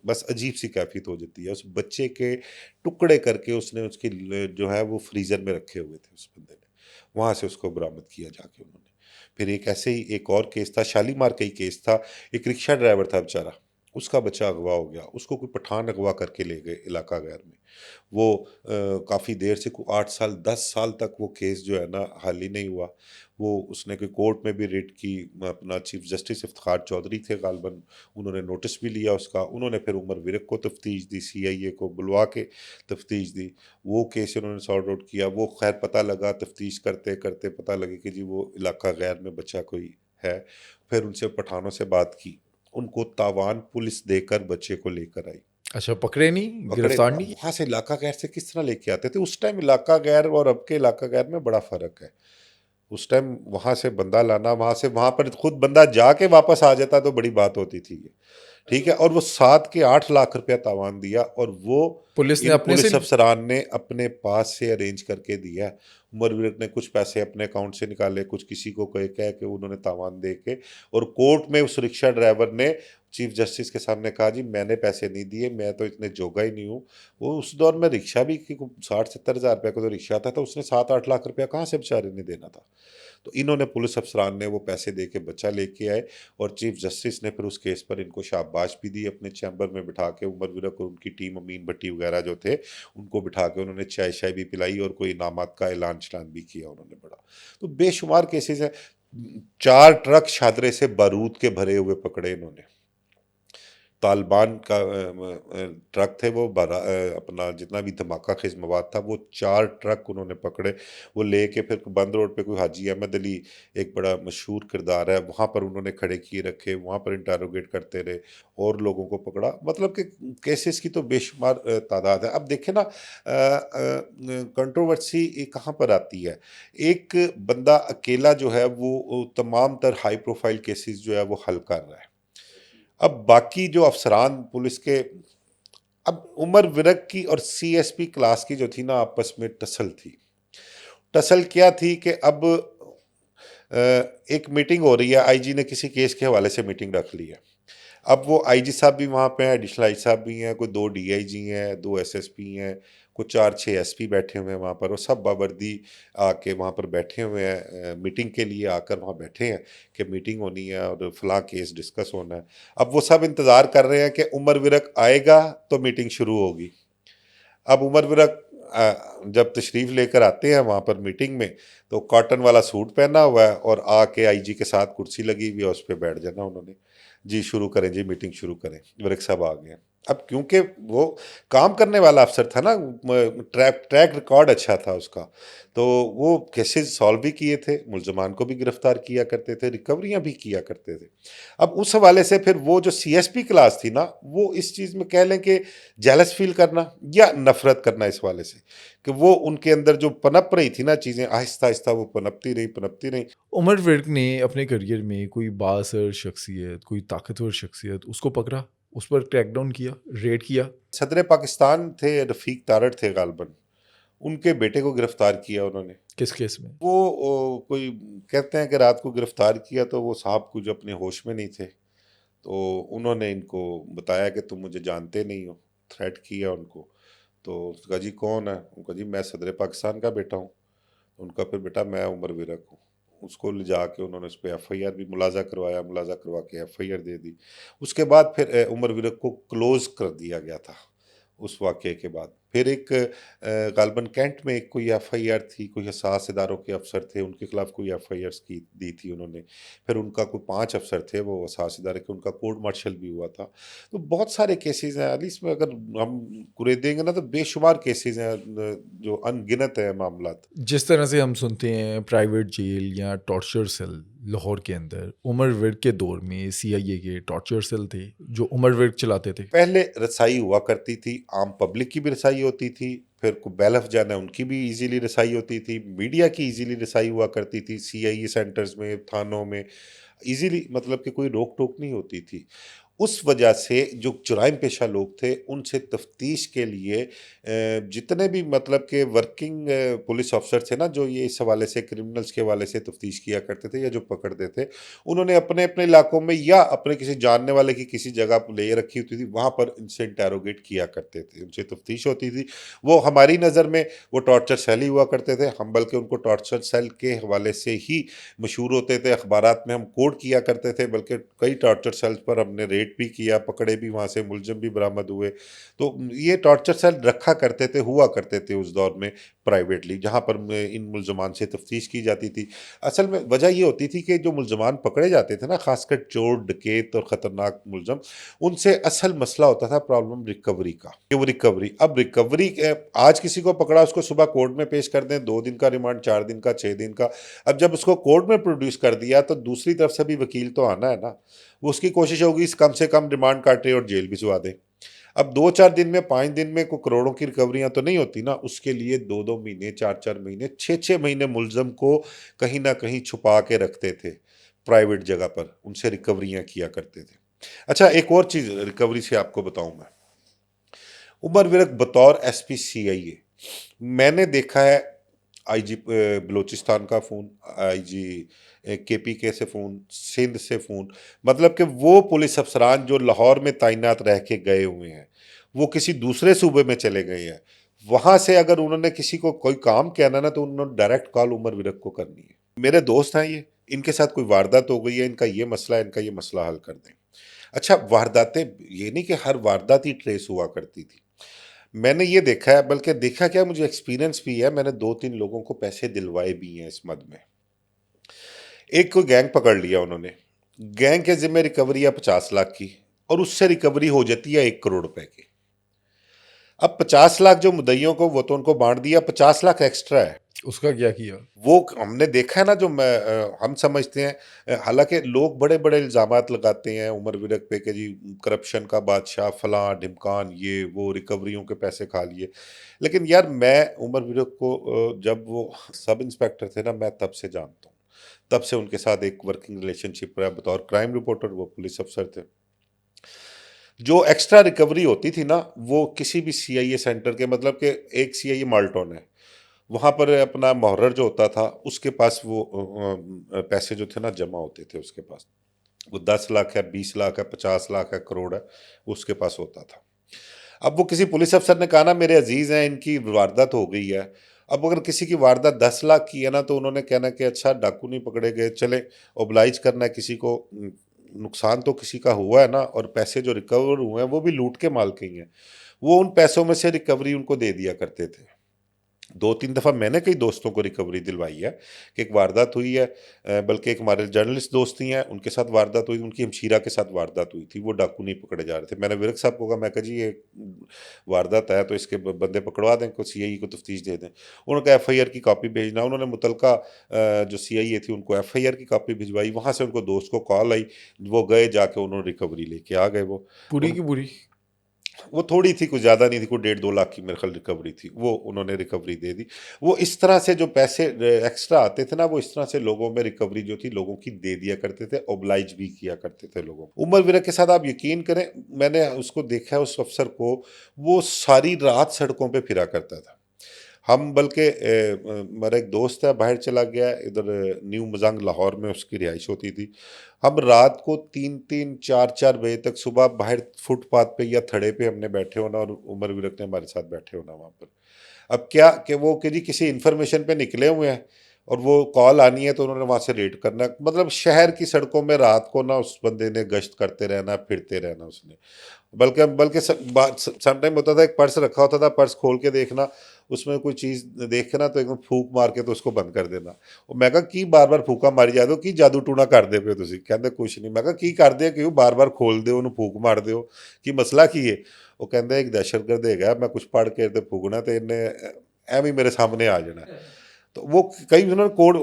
बस अजीब सी कैफियत हो जाती है। उस बच्चे के टुकड़े करके उसने उसकी जो है वो फ्रीज़र में रखे हुए थे उस बंदे ने, वहाँ से उसको बरामद किया जाके उन्होंने। फिर एक ऐसे ही एक और केस था, शालीमार का ही केस था। एक रिक्शा ड्राइवर था बेचारा, उसका बच्चा अगवा हो गया, उसको कोई पठान अगवा करके ले गए इलाका गैर में। वो काफ़ी देर से, 8 साल 10 साल तक वो केस जो है ना हल ही नहीं हुआ। वो उसने कोई कोर्ट में भी रिट की, अपना चीफ जस्टिस इफ्तिखार चौधरी थे गालबन, उन्होंने नोटिस भी लिया उसका। उन्होंने फिर उमर विरक को तफ्तीश दी, सीआईए को बुलवा के तफ्तीश दी। वो केस उन्होंने सॉर्ट आउट किया। वो खैर पता लगा, तफ्तीश करते करते पता लगे कि जी वो इलाका गैर में बच्चा कोई है। फिर उनसे पठानों से बात की, उनको तावान पुलिस देकर बच्चे को लेकर आई। अच्छा, पकड़े नहीं, पकड़े गिरफ्तार नहीं किए? वहां से इलाका गैर से किस तरह लेके आते थे उस टाइम? इलाका गैर और अब के इलाका गैर में बड़ा फर्क है। उस टाइम वहां से बंदा लाना, वहां से वहां पर खुद बंदा जाके वापस आ जाता तो बड़ी बात होती थी ये, ठीक है। और वो 7 के 8 लाख रुपया तावान दिया, और वो पुलिस ने इन अपने से पुलिस ली? अफसरान ने अपने पास से अरेंज करके दिया। उमर विरक ने कुछ पैसे अपने अकाउंट से निकाले, कुछ किसी को कह के उन्होंने तावान दे के, और कोर्ट में उस रिक्शा ड्राइवर ने चीफ जस्टिस के सामने कहा जी मैंने पैसे नहीं दिए, मैं तो इतने जोगा ही नहीं हूँ। वो उस दौर में रिक्शा भी 60-70 हज़ार रुपये का तो रिक्शा था, तो उसने 7-8 लाख रुपया कहाँ से बेचारे ने देना था। तो इन्होंने, पुलिस अफसरान ने वो पैसे दे के बच्चा लेके आए, और चीफ जस्टिस ने फिर उस केस पर इनको शाबाश भी दी। अपने चैम्बर में बिठा के उमर विरक और उनकी टीम, अमीन भट्टी वगैरह जो थे, उनको बिठा के उन्होंने चाय शाय भी पिलाई, और कोई इनामात का ऐलान शलान भी किया उन्होंने बड़ा। तो बेशुमार केसेस हैं। 4 ट्रक शादरे से बारूद के भरे हुए पकड़े इन्होंने। तालिबान का ट्रक थे वो, अपना जितना भी धमाका खेज मवाद था, वो 4 ट्रक उन्होंने पकड़े। वो लेके फिर बंद रोड पे कोई हाजी अहमद अली, एक बड़ा मशहूर किरदार है, वहाँ पर उन्होंने खड़े किए रखे, वहाँ पर इंटरोगेट करते रहे, और लोगों को पकड़ा। मतलब कि केसेस की तो बेशुमार तादाद है। अब देखें ना, कंट्रोवर्सी कहाँ पर आती है। एक बंदा अकेला जो है वो तमाम तर हाई प्रोफाइल केसेस जो है वो हल कर रहा है। अब बाकी जो अफसरान पुलिस के, अब उमर विरक की और सीएसपी क्लास की जो थी ना आपस में टसल थी। टसल क्या थी कि अब एक मीटिंग हो रही है, आईजी ने किसी केस के हवाले से मीटिंग रख ली है। अब वो आईजी साहब भी वहाँ पे हैं, एडिशनल आईजी साहब भी हैं, कोई 2 डीआईजी हैं, 2 एसएसपी हैं, कुछ 4-6 एसपी बैठे हुए हैं वहाँ पर, और सब बावर्दी आके वहाँ पर बैठे हुए हैं, मीटिंग के लिए आकर वहाँ बैठे हैं कि मीटिंग होनी है और फलां केस डिस्कस होना है। अब वो सब इंतज़ार कर रहे हैं कि उमर विरक आएगा तो मीटिंग शुरू होगी। अब उमर विरक जब तशरीफ़ लेकर आते हैं वहाँ पर मीटिंग में, तो कॉटन वाला सूट पहना हुआ है, और आके आईजी के साथ कुर्सी लगी हुई है, उस पर बैठ जाना उन्होंने। जी शुरू करें, जी मीटिंग शुरू करें, विरक साहब आ गए हैं। अब क्योंकि वो काम करने वाला अफसर था ना, ट्रैक ट्रैक रिकॉर्ड अच्छा था उसका, तो वो केसेस सॉल्व भी किए थे, मुलजमान को भी गिरफ्तार किया करते थे, रिकवरियां भी किया करते थे। अब उस हवाले से फिर वो जो सीएसपी क्लास थी ना, वो इस चीज़ में कह लें कि जेलस फील करना या नफरत करना इस वाले से, कि वो उनके अंदर जो पनप रही थी ना चीज़ें, आहिस्ता आहिस्ता वो पनपती रही, पनपती रही। उमर विर्क ने अपने करियर में कोई बाअसर शख्सियत, कोई ताकतवर शख्सियत उसको पकड़ा, उस पर क्रैकडाउन किया, रेड किया? सदर पाकिस्तान थे, रफ़ीक तारड़ थे गालबन, उनके बेटे को गिरफ्तार किया उन्होंने। किस केस में? वो कोई कहते हैं कि रात को गिरफ्तार किया तो वो साहब कुछ अपने होश में नहीं थे, तो उन्होंने इनको बताया कि तुम मुझे जानते नहीं हो, थ्रेट किया उनको। तो उसने कहा जी कौन है? उनका जी मैं सदर पाकिस्तान का बेटा हूँ। उनका फिर बेटा मैं उमर विरक हूँ। उसको ले जाके उन्होंने उस पर एफआईआर भी मुलाजा करवाया, मुलाजा करवा के एफआईआर दे दी। उसके बाद फिर उमर विरक को क्लोज कर दिया गया था उस वाक़ये के बाद। फिर एक गालिबन कैंट में एक कोई एफआईआर थी, कोई हसास इदारों के अफसर थे, उनके खिलाफ कोई एफआईआर्स की दी थी उन्होंने। फिर उनका कोई 5 अफसर थे वो हसास इदारे के, उनका कोर्ट मार्शल भी हुआ था। तो बहुत सारे केसेज़ हैं अली, इसमें अगर हम कुरेदेंगे ना तो बेशुमार केसेज़ हैं, जो अनगिनत है मामलात। जिस तरह से हम सुनते हैं प्राइवेट जेल या टॉर्चर सेल लाहौर के अंदर, उमर विर्क के दौर में सीआईए के टॉर्चर सेल थे जो उमर विर्क चलाते थे। पहले रसाई हुआ करती थी, आम पब्लिक की भी रसाई होती थी, फिर को बैलफ जाना है उनकी भी इजीली रसाई होती थी, मीडिया की इजीली रसाई हुआ करती थी, सीआईए सेंटर्स में, थानों में इजीली, मतलब कि कोई रोक टोक नहीं होती थी। उस वजह से जो जुराइम पेशा लोग थे उनसे तफ्तीश के लिए जितने भी मतलब के वर्किंग पुलिस अफसर थे ना, जो ये इस हवाले से क्रिमिनल्स के हवाले से तफ्तीश किया करते थे या जो पकड़ते थे, उन्होंने अपने अपने इलाकों में या अपने किसी जानने वाले की किसी जगह पर ले रखी होती थी, वहाँ पर इनसे इंटेरोगेट किया करते थे, उनसे तफ्तीश होती थी। वो हमारी नज़र में वो टॉर्चर सेल ही हुआ करते थे, हम बल्कि उनको टॉर्चर सेल के हवाले से ही मशहूर होते थे, अखबारात में हम कोट किया करते थे, बल्कि कई टॉर्चर सेल्स पर हमने रेड भी किया, पकड़े भी, वहाँ से मुलजिम भी बरामद हुए। तो ये टॉर्चर सेल रखा करते थे, हुआ करते थे उस दौर में प्राइवेटली, जहाँ पर इन मुलजमान से तफ्तीश की जाती थी। असल में वजह ये होती थी कि जो मुलजमान पकड़े जाते थे ना, खासकर चोर, डकैत और ख़तरनाक मुलजम, उनसे असल मसला होता था प्रॉब्लम रिकवरी का, कि वो रिकवरी, अब रिकवरी आज किसी को पकड़ा, उसको सुबह कोर्ट में पेश कर दें, 2 दिन का रिमांड, 4 दिन का, 6 दिन का। अब जब उसको कोर्ट में प्रोड्यूस कर दिया तो दूसरी तरफ से भी वकील तो आना है ना, वो उसकी कोशिश होगी इस कम से कम रिमांड काटे और जेल भिजवा दे। अब 2-4 दिन में, 5 दिन में कोई करोड़ों की रिकवरियां तो नहीं होती ना, उसके लिए 2-2 महीने, 4-4 महीने, 6-6 महीने मुलजम को कहीं ना कहीं छुपा के रखते थे प्राइवेट जगह पर, उनसे रिकवरियां किया करते थे। अच्छा, एक और चीज रिकवरी से आपको बताऊं मैं, उमर विरक बतौर एसपी सीआईए मैंने देखा है आईजी बलूचिस्तान का फ़ोन, आईजी केपीके से फ़ोन, सिंध से फ़ोन, मतलब कि वो पुलिस अफसरान जो लाहौर में तैनात रह के गए हुए हैं, वो किसी दूसरे सूबे में चले गए हैं, वहाँ से अगर उन्होंने किसी को कोई काम कहना ना, तो उन्होंने डायरेक्ट कॉल उमर विरक को करनी है। मेरे दोस्त हैं ये, इनके साथ कोई वारदात हो गई है, इनका ये मसला है, इनका ये मसला हल कर दें। अच्छा, वारदातें ये नहीं कि हर वारदात ही ट्रेस हुआ करती थी। मैंने ये देखा है, बल्कि देखा क्या, मुझे एक्सपीरियंस भी है, मैंने 2-3 लोगों को पैसे दिलवाए भी हैं इस मद में। एक कोई गैंग पकड़ लिया उन्होंने, गैंग के जिम्मे रिकवरी है 50 लाख की, और उससे रिकवरी हो जाती है 1 करोड़ रुपए की। अब 50 लाख जो मुद्दइयों को, वो तो उनको बांट दिया, 50 लाख एक्स्ट्रा है। उसका क्या किया? वो हमने देखा है ना, जो हम समझते हैं, हालांकि लोग बड़े बड़े इल्ज़ामात लगाते हैं उमर विरक पे कि जी करप्शन का बादशाह, फलां ढिमकान, ये वो, रिकवरियों के पैसे खा लिए। लेकिन यार, मैं उमर विरक को जब वो सब इंस्पेक्टर थे ना, मैं तब से जानता हूँ, तब से उनके साथ एक वर्किंग रिलेशनशिप रहा, बतौर क्राइम रिपोर्टर वो पुलिस अफसर थे। जो एक्स्ट्रा रिकवरी होती थी ना, वो किसी भी सीआईए सेंटर के, मतलब कि एक सीआईए माल्टोन है, वहाँ पर अपना मुहर्रर जो होता था, उसके पास वो पैसे जो थे ना जमा होते थे उसके पास। वो 10 लाख है, 20 लाख है, 50 लाख है, करोड़ है, उसके पास होता था। अब वो किसी पुलिस अफसर ने कहा ना, मेरे अजीज हैं, इनकी वारदात हो गई है। अब अगर किसी की वारदात 10 लाख की है ना, तो उन्होंने कहना कि अच्छा डाकू नहीं पकड़े गए, चले ओबलाइज करना है किसी को, नुकसान तो किसी का हुआ है ना, और पैसे जो रिकवर हुए हैं वो भी लूट के माल के ही हैं। वो उन पैसों में से रिकवरी उनको दे दिया करते थे। 2-3 दफ़ा मैंने कई दोस्तों को रिकवरी दिलवाई है कि एक वारदात हुई है, बल्कि एक हमारे जर्नलिस्ट दोस्त ही हैं, उनके साथ वारदात हुई, उनकी हमशीरा के साथ वारदात हुई थी, वो डाकू नहीं पकड़े जा रहे थे। मैंने विरक साहब को कहा, मैं कहा जी ये वारदात है तो इसके बंदे पकड़वा दें, कुछ सीआईए को तफ्तीश दे दें। उन्होंने कहा एफआईआर की कॉपी भेजना, उन्होंने मुतलका जो सीआईए थी उनको एफआईआर की कॉपी भिजवाई, वहाँ से उनको दोस्त को कॉल आई, वो गए, जाके उन्होंने रिकवरी लेके आ गए। पूरी की पूरी? वो थोड़ी थी, कुछ ज़्यादा नहीं थी, कोई 1.5-2 लाख की मेरे ख्याल रिकवरी थी, वो उन्होंने रिकवरी दे दी। वो इस तरह से जो पैसे एक्स्ट्रा आते थे ना, वो इस तरह से लोगों में रिकवरी जो थी लोगों की दे दिया करते थे, ओबलाइज भी किया करते थे लोगों को। उमर विरक के साथ आप यकीन करें, मैंने उसको देखा है, उस अफसर को, वो सारी रात सड़कों पर फिरा करता था। हम बल्कि मेरा एक दोस्त है बाहर चला गया इधर न्यू मजंग लाहौर में उसकी रिहाइश होती थी। हम रात को 3-3 4-4 बजे तक सुबह बाहर फुटपाथ पे या थड़े पे हमने बैठे होना और उमर विरक ने हमारे साथ बैठे होना वहाँ पर। अब क्या कि वो कि जी किसी इन्फॉर्मेशन पे निकले हुए हैं और वो कॉल आनी है तो उन्होंने वहाँ से रेड करना है। मतलब शहर की सड़कों में रात को ना उस बंदे ने गश्त करते रहना, फिरते रहना उसने। बल्कि बल्कि समटाइम होता था एक पर्स रखा होता था, पर्स खोल के देखना, उसमें कोई चीज़ देखे ना तो एकदम फूक मार के तो उसको बंद कर देना। और मैं कहा की बार-बार फूका मारी जा दो, की जादू टूना करदे पे हो तुसीं? कहंदे कुछ नहीं। मैं कहा की करदे क्यों? बार-बार खोलदे हो, ਉਹਨੂੰ फूक मारदे हो, ਕੀ ਮਸਲਾ ਕੀ ਹੈ? ਉਹ ਕਹਿੰਦੇ ਇੱਕ ਦਹਿਸ਼ਤਗਰਦ ਹੈਗਾ, ਮੈਂ ਕੁਛ ਪੜ੍ਹ ਕੇ ਤੇ ਫੂਕਣਾ ਤੇ ਇਹਨੇ ਐਵੇਂ ਹੀ ਮੇਰੇ ਸਾਹਮਣੇ आ जाना। तो वो कई उन्होंने कोड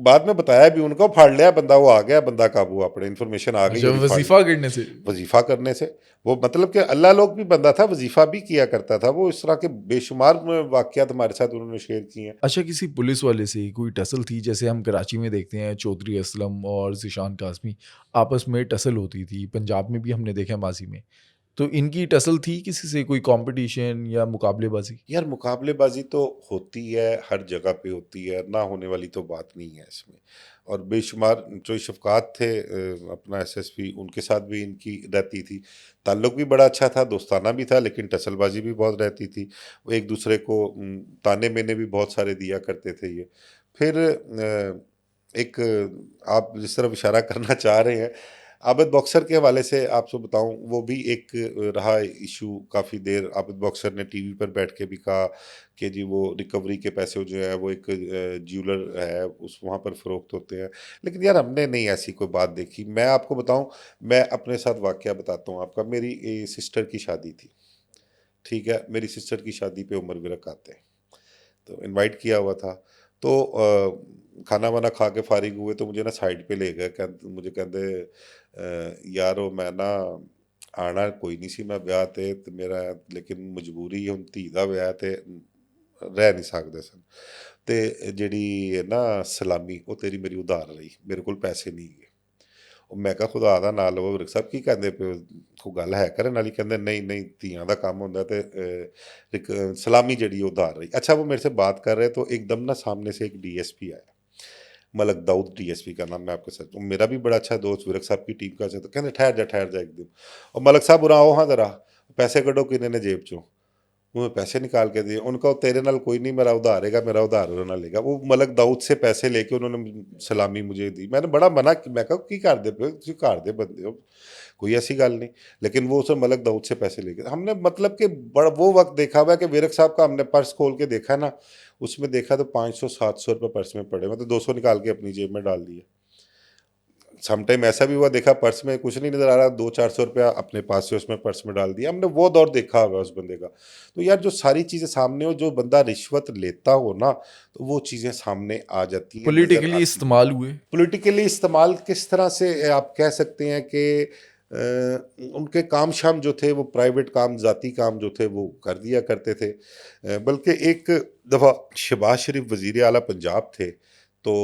बाद में बताया भी उनको, फाड़ लिया बंदा, वो आ गया बंदा काबू, अपने इन्फॉर्मेशन आ गई अच्छा, और फाड़ वजीफा लिया करने से। वजीफा करने से। वो मतलब कि अल्लाह लोग भी बंदा था, वजीफा भी किया करता था वो। इस तरह के बेशुमार वाकयात हमारे साथ उन्होंने शेयर किए हैं। अच्छा, किसी पुलिस वाले से कोई टसल थी? जैसे हम कराची में देखते हैं चौधरी असलम और ज़ीशान काज़मी आपस में टसल होती थी, पंजाब में भी हमने देखा है माज़ी में। तो इनकी टसल थी किसी से, कोई कॉम्पिटिशन या मुकाबलेबाज़ी? यार मुकाबलेबाजी तो होती है, हर जगह पे होती है, ना होने वाली तो बात नहीं है इसमें। और बेशुमार जो शफ़क़ात थे अपना एसएसपी, उनके साथ भी इनकी रहती थी। ताल्लुक़ भी बड़ा अच्छा था, दोस्ताना भी था, लेकिन टसलबाजी भी बहुत रहती थी। वो एक दूसरे को ताने मेने भी बहुत सारे दिया करते थे ये। फिर एक आप जिस तरफ इशारा करना चाह रहे हैं, आबिद बॉक्सर के हवाले से आपसे बताऊं, वो भी एक रहा इशू काफ़ी देर। आबिद बॉक्सर ने टीवी पर बैठ के भी कहा कि जी वो रिकवरी के पैसे जो है वो एक ज्वेलर है उस वहाँ पर फ़रोख्त होते हैं। लेकिन यार हमने नहीं ऐसी कोई बात देखी। मैं आपको बताऊं, मैं अपने साथ वाक़या बताता हूँ आपका। मेरी सिस्टर की शादी थी, ठीक है? मेरी सिस्टर की शादी पे उमर विरक आते हैं, तो इनवाइट किया हुआ था। तो खाना वाना खा के फारिग हुए तो मुझे ना साइड पे ले गए। मुझे कहते यारो मैं ना आना कोई नहीं सी मैं ब्याह ते मेरा, लेकिन मजबूरी हुण धी दा ब्याह ते रह नहीं सकदे सन। ते जेह्ड़ी है ना सलामी ਉਹ ਤੇਰੀ ਮੇਰੀ ਉਧਾਰ ਰਹੀ, ਮੇਰੇ ਕੋਲ ਪੈਸੇ ਨਹੀਂ ਹੈਗੇ। ਉਹ ਮੈਂ ਕਿਹਾ ਖੁਦਾ ਦਾ ਨਾਂ ਲਵੋ ਵਿਰਕ ਸਾਹਿਬ, ਕੀ ਕਹਿੰਦੇ ਪਏ ਹੋ? ਕੋਈ ਗੱਲ ਹੈ ਕਰਨ ਵਾਲੀ? ਕਹਿੰਦੇ नहीं नहीं ਧੀਆਂ ਦਾ ਕੰਮ ਹੁੰਦਾ ਤੇ ਇੱਕ सलामी ਜਿਹੜੀ ਉਧਾਰ ਰਹੀ। अच्छा, वो मेरे से बात कर रहे तो एकदम ना सामने से एक डीएसपी आया, मलक दाऊद डीएसपी का नाम। मैं आपके साथ, वो मेरा भी बड़ा अच्छा दोस्त विरक साहब की टीम का था। तो कहते ठहर जा एक दिन। और मलक साहब उरा आओ हाँ जरा, पैसे कढ़ो किन्ने ने जेब चो। वो पैसे निकाल के दिए। उनका तेरे नाल कोई नहीं, मेरा उधारेगा, मेरा उधार ना लेगा। वो मलक दाऊद से पैसे लेके उन्होंने सलामी मुझे दी। मैंने बड़ा मना कि मैं कहा की करदे पे हो, तुसीं घर दे बंदे हो, कोई ऐसी गल नहीं। लेकिन वो उसने मलक दाऊद से पैसे लेके, हमने मतलब कि बड़ा वो वक्त देखा हुआ है कि विरक साहब का हमने पर्स खोल के देखा ना, उसमें देखा तो 500-700 रुपये पर्स में पड़े। मैं तो 200 निकाल के अपनी जेब में डाल दिए। समटाइम ऐसा भी हुआ, देखा पर्स में कुछ नहीं नजर आ रहा, 200-400 रुपया अपने पास से उसमें पर्स में डाल दिया। हमने वो दौर देखा हुआ उस बंदे का। तो यार जो सारी चीजें सामने हो, जो बंदा रिश्वत लेता हो ना, तो वो चीजें सामने आ जाती हैं, नजर पॉलिटिकली आती हैं। इस्तेमाल हुए? पॉलिटिकली इस्तेमाल किस तरह से आप कह सकते हैं कि उनके काम शाम जो थे वो प्राइवेट काम, ज़ाती काम जो थे वो कर दिया करते थे। बल्कि एक दफ़ा शहबाज शरीफ वज़ीर आला पंजाब थे, तो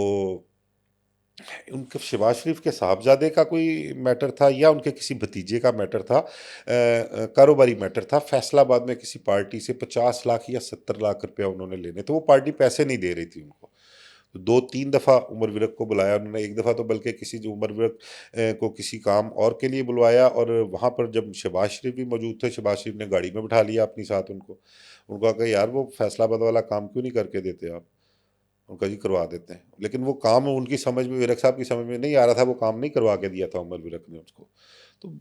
उनके शहबाज शरीफ के साहबजादे का कोई मैटर था या उनके किसी भतीजे का मैटर था, कारोबारी मैटर था। फैसलाबाद में किसी पार्टी से 50 लाख या 70 लाख रुपया उन्होंने लेने, तो वो पार्टी पैसे नहीं दे रही थी उनको। तो 2-3 दफ़ा उमर विरक को बुलाया उन्होंने। एक दफ़ा तो बल्कि किसी जो उमर विरक को किसी काम और के लिए बुलवाया, और वहाँ पर जब शहबाज शरीफ भी मौजूद थे, शहबाज शरीफ ने गाड़ी में बिठा लिया अपनी साथ उनको। उनको कहा यार वो फैसलाबाद वाला काम क्यों नहीं करके देते आप? उनका जी करवा देते हैं। लेकिन वो काम उनकी समझ में, विरक साहब की समझ में नहीं आ रहा था, वो काम नहीं करवा के दिया था उमर विरक ने उसको। तो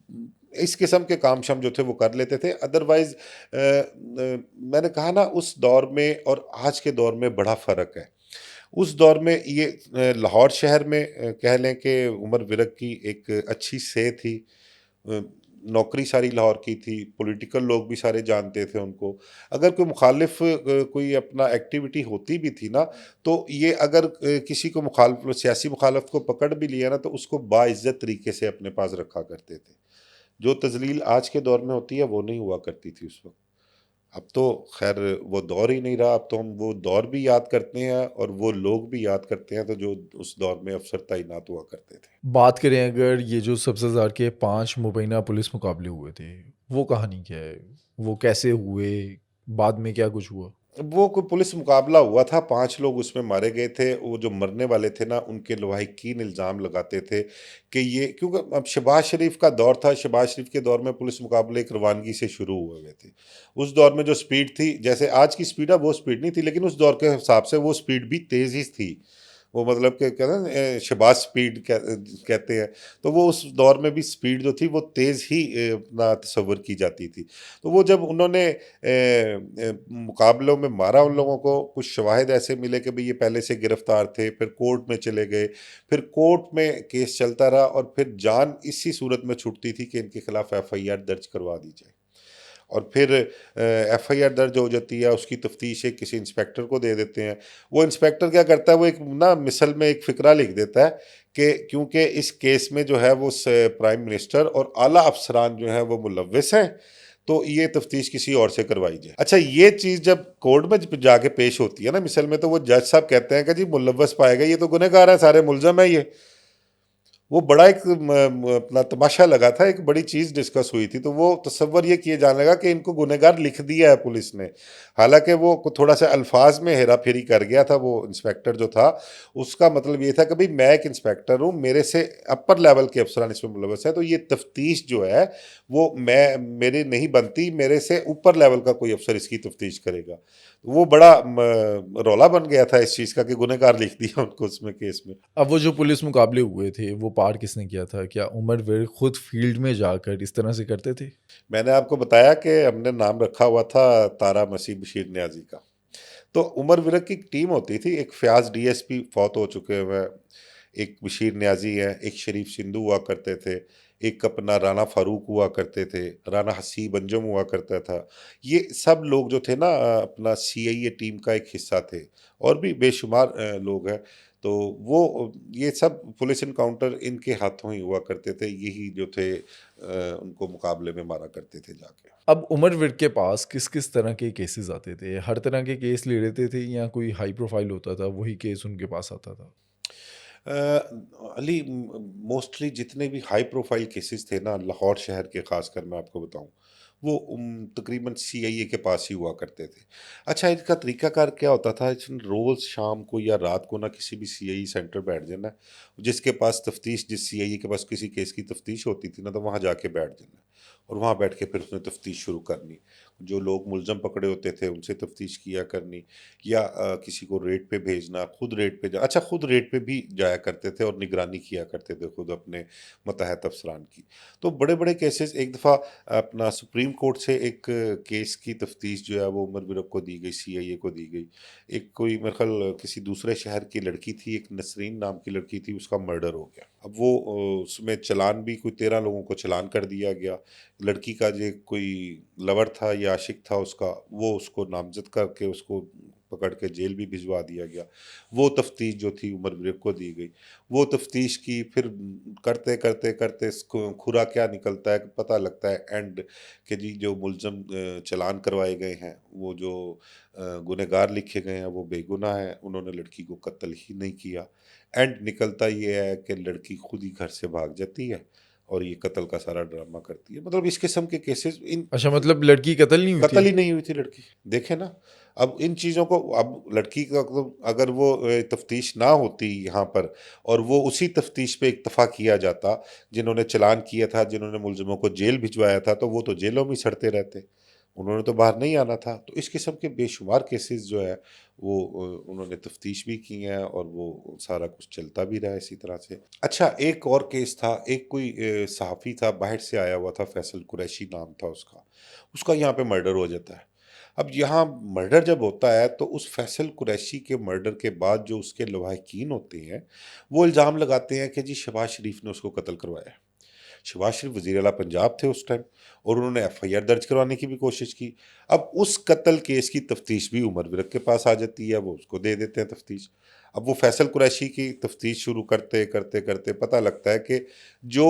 इस किस्म के काम शाम जो थे वो कर लेते थे। अदरवाइज मैंने कहा ना, उस दौर में और आज के दौर में बड़ा फ़र्क है। उस दौर में ये लाहौर शहर में कह लें कि उमर विरक की एक अच्छी से थी। नौकरी सारी लाहौर की थी, पॉलिटिकल लोग भी सारे जानते थे उनको। अगर कोई मुखालिफ कोई अपना एक्टिविटी होती भी थी ना, तो ये अगर किसी को मुखालिफ, सियासी मुखालफ को पकड़ भी लिया ना, तो उसको बाइज्जत तरीके से अपने पास रखा करते थे। जो तजलील आज के दौर में होती है वो नहीं हुआ करती थी उस वक्त। अब तो खैर वो दौर ही नहीं रहा। अब तो हम वो दौर भी याद करते हैं और वो लोग भी याद करते हैं, तो जो उस दौर में अफसर तैनात हुआ करते थे। बात करें अगर ये जो सब्ज़ार के 5 मुबैना पुलिस मुकाबले हुए थे, वो कहानी क्या है? वो कैसे हुए? बाद में क्या कुछ हुआ? वो कोई पुलिस मुकाबला हुआ था, 5 लोग उसमें मारे गए थे। वो जो मरने वाले थे ना, उनके लवाहिकीन इल्ज़ाम लगाते थे कि ये, क्योंकि अब शहबाज शरीफ का दौर था, शहबाज शरीफ के दौर में पुलिस मुकाबले एक रवानगी से शुरू हुए हुए थे। उस दौर में जो स्पीड थी, जैसे आज की स्पीड है वो स्पीड नहीं थी, लेकिन उस दौर के हिसाब से वो स्पीड भी तेज़ ही थी। वो मतलब कि कहते हैं ना, शहबाज स्पीड कहते हैं। तो वो उस दौर में भी स्पीड जो थी वो तेज़ ही अपना तस्वर की जाती थी। तो वो जब उन्होंने मुकाबलों में मारा उन लोगों को, कुछ शवाहिद ऐसे मिले कि भाई ये पहले से गिरफ्तार थे, फिर कोर्ट में चले गए, फिर कोर्ट में केस चलता रहा, और फिर जान इसी सूरत में छूटती थी कि इनके खिलाफ एफआईआर दर्ज करवा दी जाए। और फिर एफआईआर दर्ज हो जाती है, उसकी तफ्तीश एक किसी इंस्पेक्टर को दे देते हैं। वो इंस्पेक्टर क्या करता है, वो एक ना मिसल में एक फ़िक्रा लिख देता है कि क्योंकि इस केस में जो है वो प्राइम मिनिस्टर और आला अफसरान जो हैं वो मुलव्वस हैं, तो ये तफ्तीश किसी और से करवाई जाए। अच्छा, ये चीज़ जब कोर्ट में जाके पेश होती है ना मिसल में, तो वो जज साहब कहते हैं कि जी मुलव्वस पाए गए, ये तो गुनहगार है, सारे मुलजम है ये। वो बड़ा एक अपना तमाशा लगा था, एक बड़ी चीज़ डिस्कस हुई थी। तो वो तसव्वुर ये किए जाने लगा कि इनको गुनहगार लिख दिया है पुलिस ने। हालांकि वो थोड़ा सा अल्फाज में हेरा फेरी कर गया था वो इंस्पेक्टर जो था। उसका मतलब ये था कि भाई मैं एक इंस्पेक्टर हूँ, मेरे से अपर लेवल के अफसरान इसमें मुलव्वस है, तो ये तफ्तीश जो है वो मैं मेरी नहीं बनती, मेरे से ऊपर लेवल का कोई अफसर इसकी तफ्तीश करेगा। वो बड़ा रौला बन गया था इस चीज़ का कि गुनहगार लिख दिया उनको उसमें केस में। अब वो जो पुलिस मुकाबले हुए थे, वो पार किसने किया था? क्या उमर विर्क खुद फील्ड में जाकर इस तरह से करते थे? मैंने आपको बताया कि हमने नाम रखा हुआ था तारा मसीह बशीर न्याजी का। तो उमर विरक की टीम होती थी, एक फ़याज़ डीएसपी फौत हो चुके हुए हैं, एक बशीर न्याजी है, एक शरीफ सिंधु हुआ करते थे, एक अपना राना फ़ारूक हुआ करते थे, राना हसीब अंजुम हुआ करता था। ये सब लोग जो थे ना अपना सीआईए टीम का एक हिस्सा थे, और भी बेशुमार लोग हैं। तो वो ये सब पुलिस एनकाउंटर इनके हाथों ही हुआ करते थे, यही जो थे उनको मुकाबले में मारा करते थे जाके। अब उमर विर्क के पास किस-किस तरह के केसेस आते थे? हर तरह के केस ले लेते थे या कोई हाई प्रोफाइल होता था, वही केस उनके पास आता था? अली, मोस्टली जितने भी हाई प्रोफाइल केसेस थे ना लाहौर शहर के, ख़ासकर मैं आपको बताऊं, वो तकरीबन सीआईए के पास ही हुआ करते थे। अच्छा, इनका तरीकाकार क्या होता था, रोज़ शाम को या रात को ना किसी भी सीआईए सेंटर बैठ जाना, जिसके पास तफ्तीश, जिस सीआईए के पास किसी केस की तफ्तीश होती थी ना, तो वहाँ जाके बैठ जाना, और वहाँ बैठ के फिर उसने तफ्तीश शुरू करनी। जो लोग मुलजम पकड़े होते थे उनसे तफ्तीश किया करनी, या किसी को रेड पे भेजना, खुद रेड पे जा अच्छा, खुद रेड पे भी जाया करते थे और निगरानी किया करते थे खुद अपने मतहत अफसरान की। तो बड़े-बड़े केसेस, एक दफ़ा अपना सुप्रीम कोर्ट से एक केस की तफ्तीश जो है वो उमर विरक को दी गई, सीआईए को दी गई। एक कोई मेरे ख़्याल किसी दूसरे शहर की लड़की थी, एक नसरीन नाम की लड़की थी, उसका मर्डर हो गया। अब वो उसमें चालान भी कोई 13 लोगों को चालान कर दिया गया। लड़की का जो कोई लवर था या आशिक था उसका, वो उसको नामज़द करके उसको पकड़ के जेल भी भिजवा दिया गया। वो तफ्तीश जो थी उमर विरक को दी गई। वो तफ्तीश की, फिर करते करते करते इसको खुरा क्या निकलता है, पता लगता है एंड कि जी जो मुलजम चालान करवाए गए हैं, वो जो गुनहगार लिखे गए हैं वो बेगुनाह हैं, उन्होंने लड़की को कत्ल ही नहीं किया। एंड निकलता ये है कि लड़की खुद ही घर से भाग जाती है और ये कत्ल का सारा ड्रामा करती है। मतलब इस किस्म के केसेस, इन अच्छा, मतलब लड़की कत्ल नहीं हुई कत्ल थी? ही नहीं हुई थी लड़की। देखें ना, अब इन चीज़ों को, अब लड़की का तो अगर वो तफ्तीश ना होती यहाँ पर, और वो उसी तफ्तीश पे इक्तफा किया जाता, जिन्होंने चालान किया था, जिन्होंने मुलजिमों को जेल भिजवाया था, तो वो तो जेलों में ही सड़ते रहते, उन्होंने तो बाहर नहीं आना था। तो इस किस्म के बेशुमार केसेस जो है वो उन्होंने तफ्तीश भी की हैं, और वो सारा कुछ चलता भी रहा है इसी तरह से। अच्छा, एक और केस था, एक कोई सहाफ़ी था, बाहर से आया हुआ था, फैसल कुरैशी नाम था उसका। उसका यहाँ पे मर्डर हो जाता है। अब यहाँ मर्डर जब होता है, तो उस फैसल कुरैशी के मर्डर के बाद जो उसके लवाहिकीन होते हैं, वो इल्ज़ाम लगाते हैं कि जी शहबाज शरीफ ने उसको कत्ल करवाया है। शहबाज शरीफ वज़ीर आला पंजाब थे उस टाइम, और उन्होंने एफआईआर दर्ज करवाने की भी कोशिश की। अब उस कत्ल केस की तफ्तीश भी उमर विरक के पास आ जाती है, वो उसको दे देते हैं तफ्तीश। अब वो फैसल कुरैशी की तफ्तीश शुरू करते करते करते पता लगता है कि जो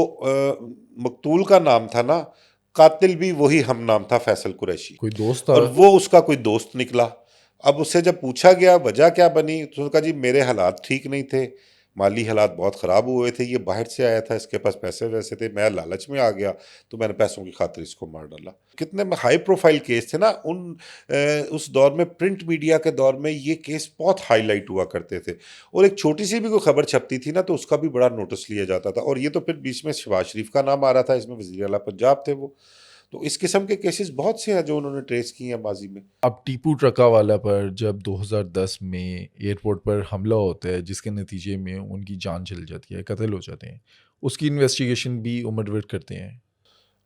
मकतूल का नाम था ना, कातिल भी वही हम नाम था, फैसल कुरैशी, कोई दोस्त था? और वो उसका कोई दोस्त निकला। अब उससे जब पूछा गया वजह क्या बनी, तो उसने कहा जी मेरे हालात ठीक नहीं थे, माली हालात बहुत ख़राब हुए थे, ये बाहर से आया था, इसके पास पैसे वैसे थे, मैं लालच में आ गया तो मैंने पैसों की खातिर इसको मार डाला। कितने हाई प्रोफाइल केस थे ना उस दौर में, प्रिंट मीडिया के दौर में ये केस बहुत हाईलाइट हुआ करते थे, और एक छोटी सी भी कोई खबर छपती थी ना तो उसका भी बड़ा नोटिस लिया जाता था। और ये तो फिर बीच में शहबाज शरीफ का नाम आ रहा था, इसमें वज़ीर आला पंजाब थे वो। तो इस किस्म के केसेस बहुत से हैं जो उन्होंने ट्रेस किए हैं माजी में। अब टीपू ट्रकावाला पर जब 2010 में एयरपोर्ट पर हमला होता है जिसके नतीजे में उनकी जान चली जाती है, कत्ल हो जाते हैं, उसकी इन्वेस्टिगेशन भी उमर विर्क करते हैं।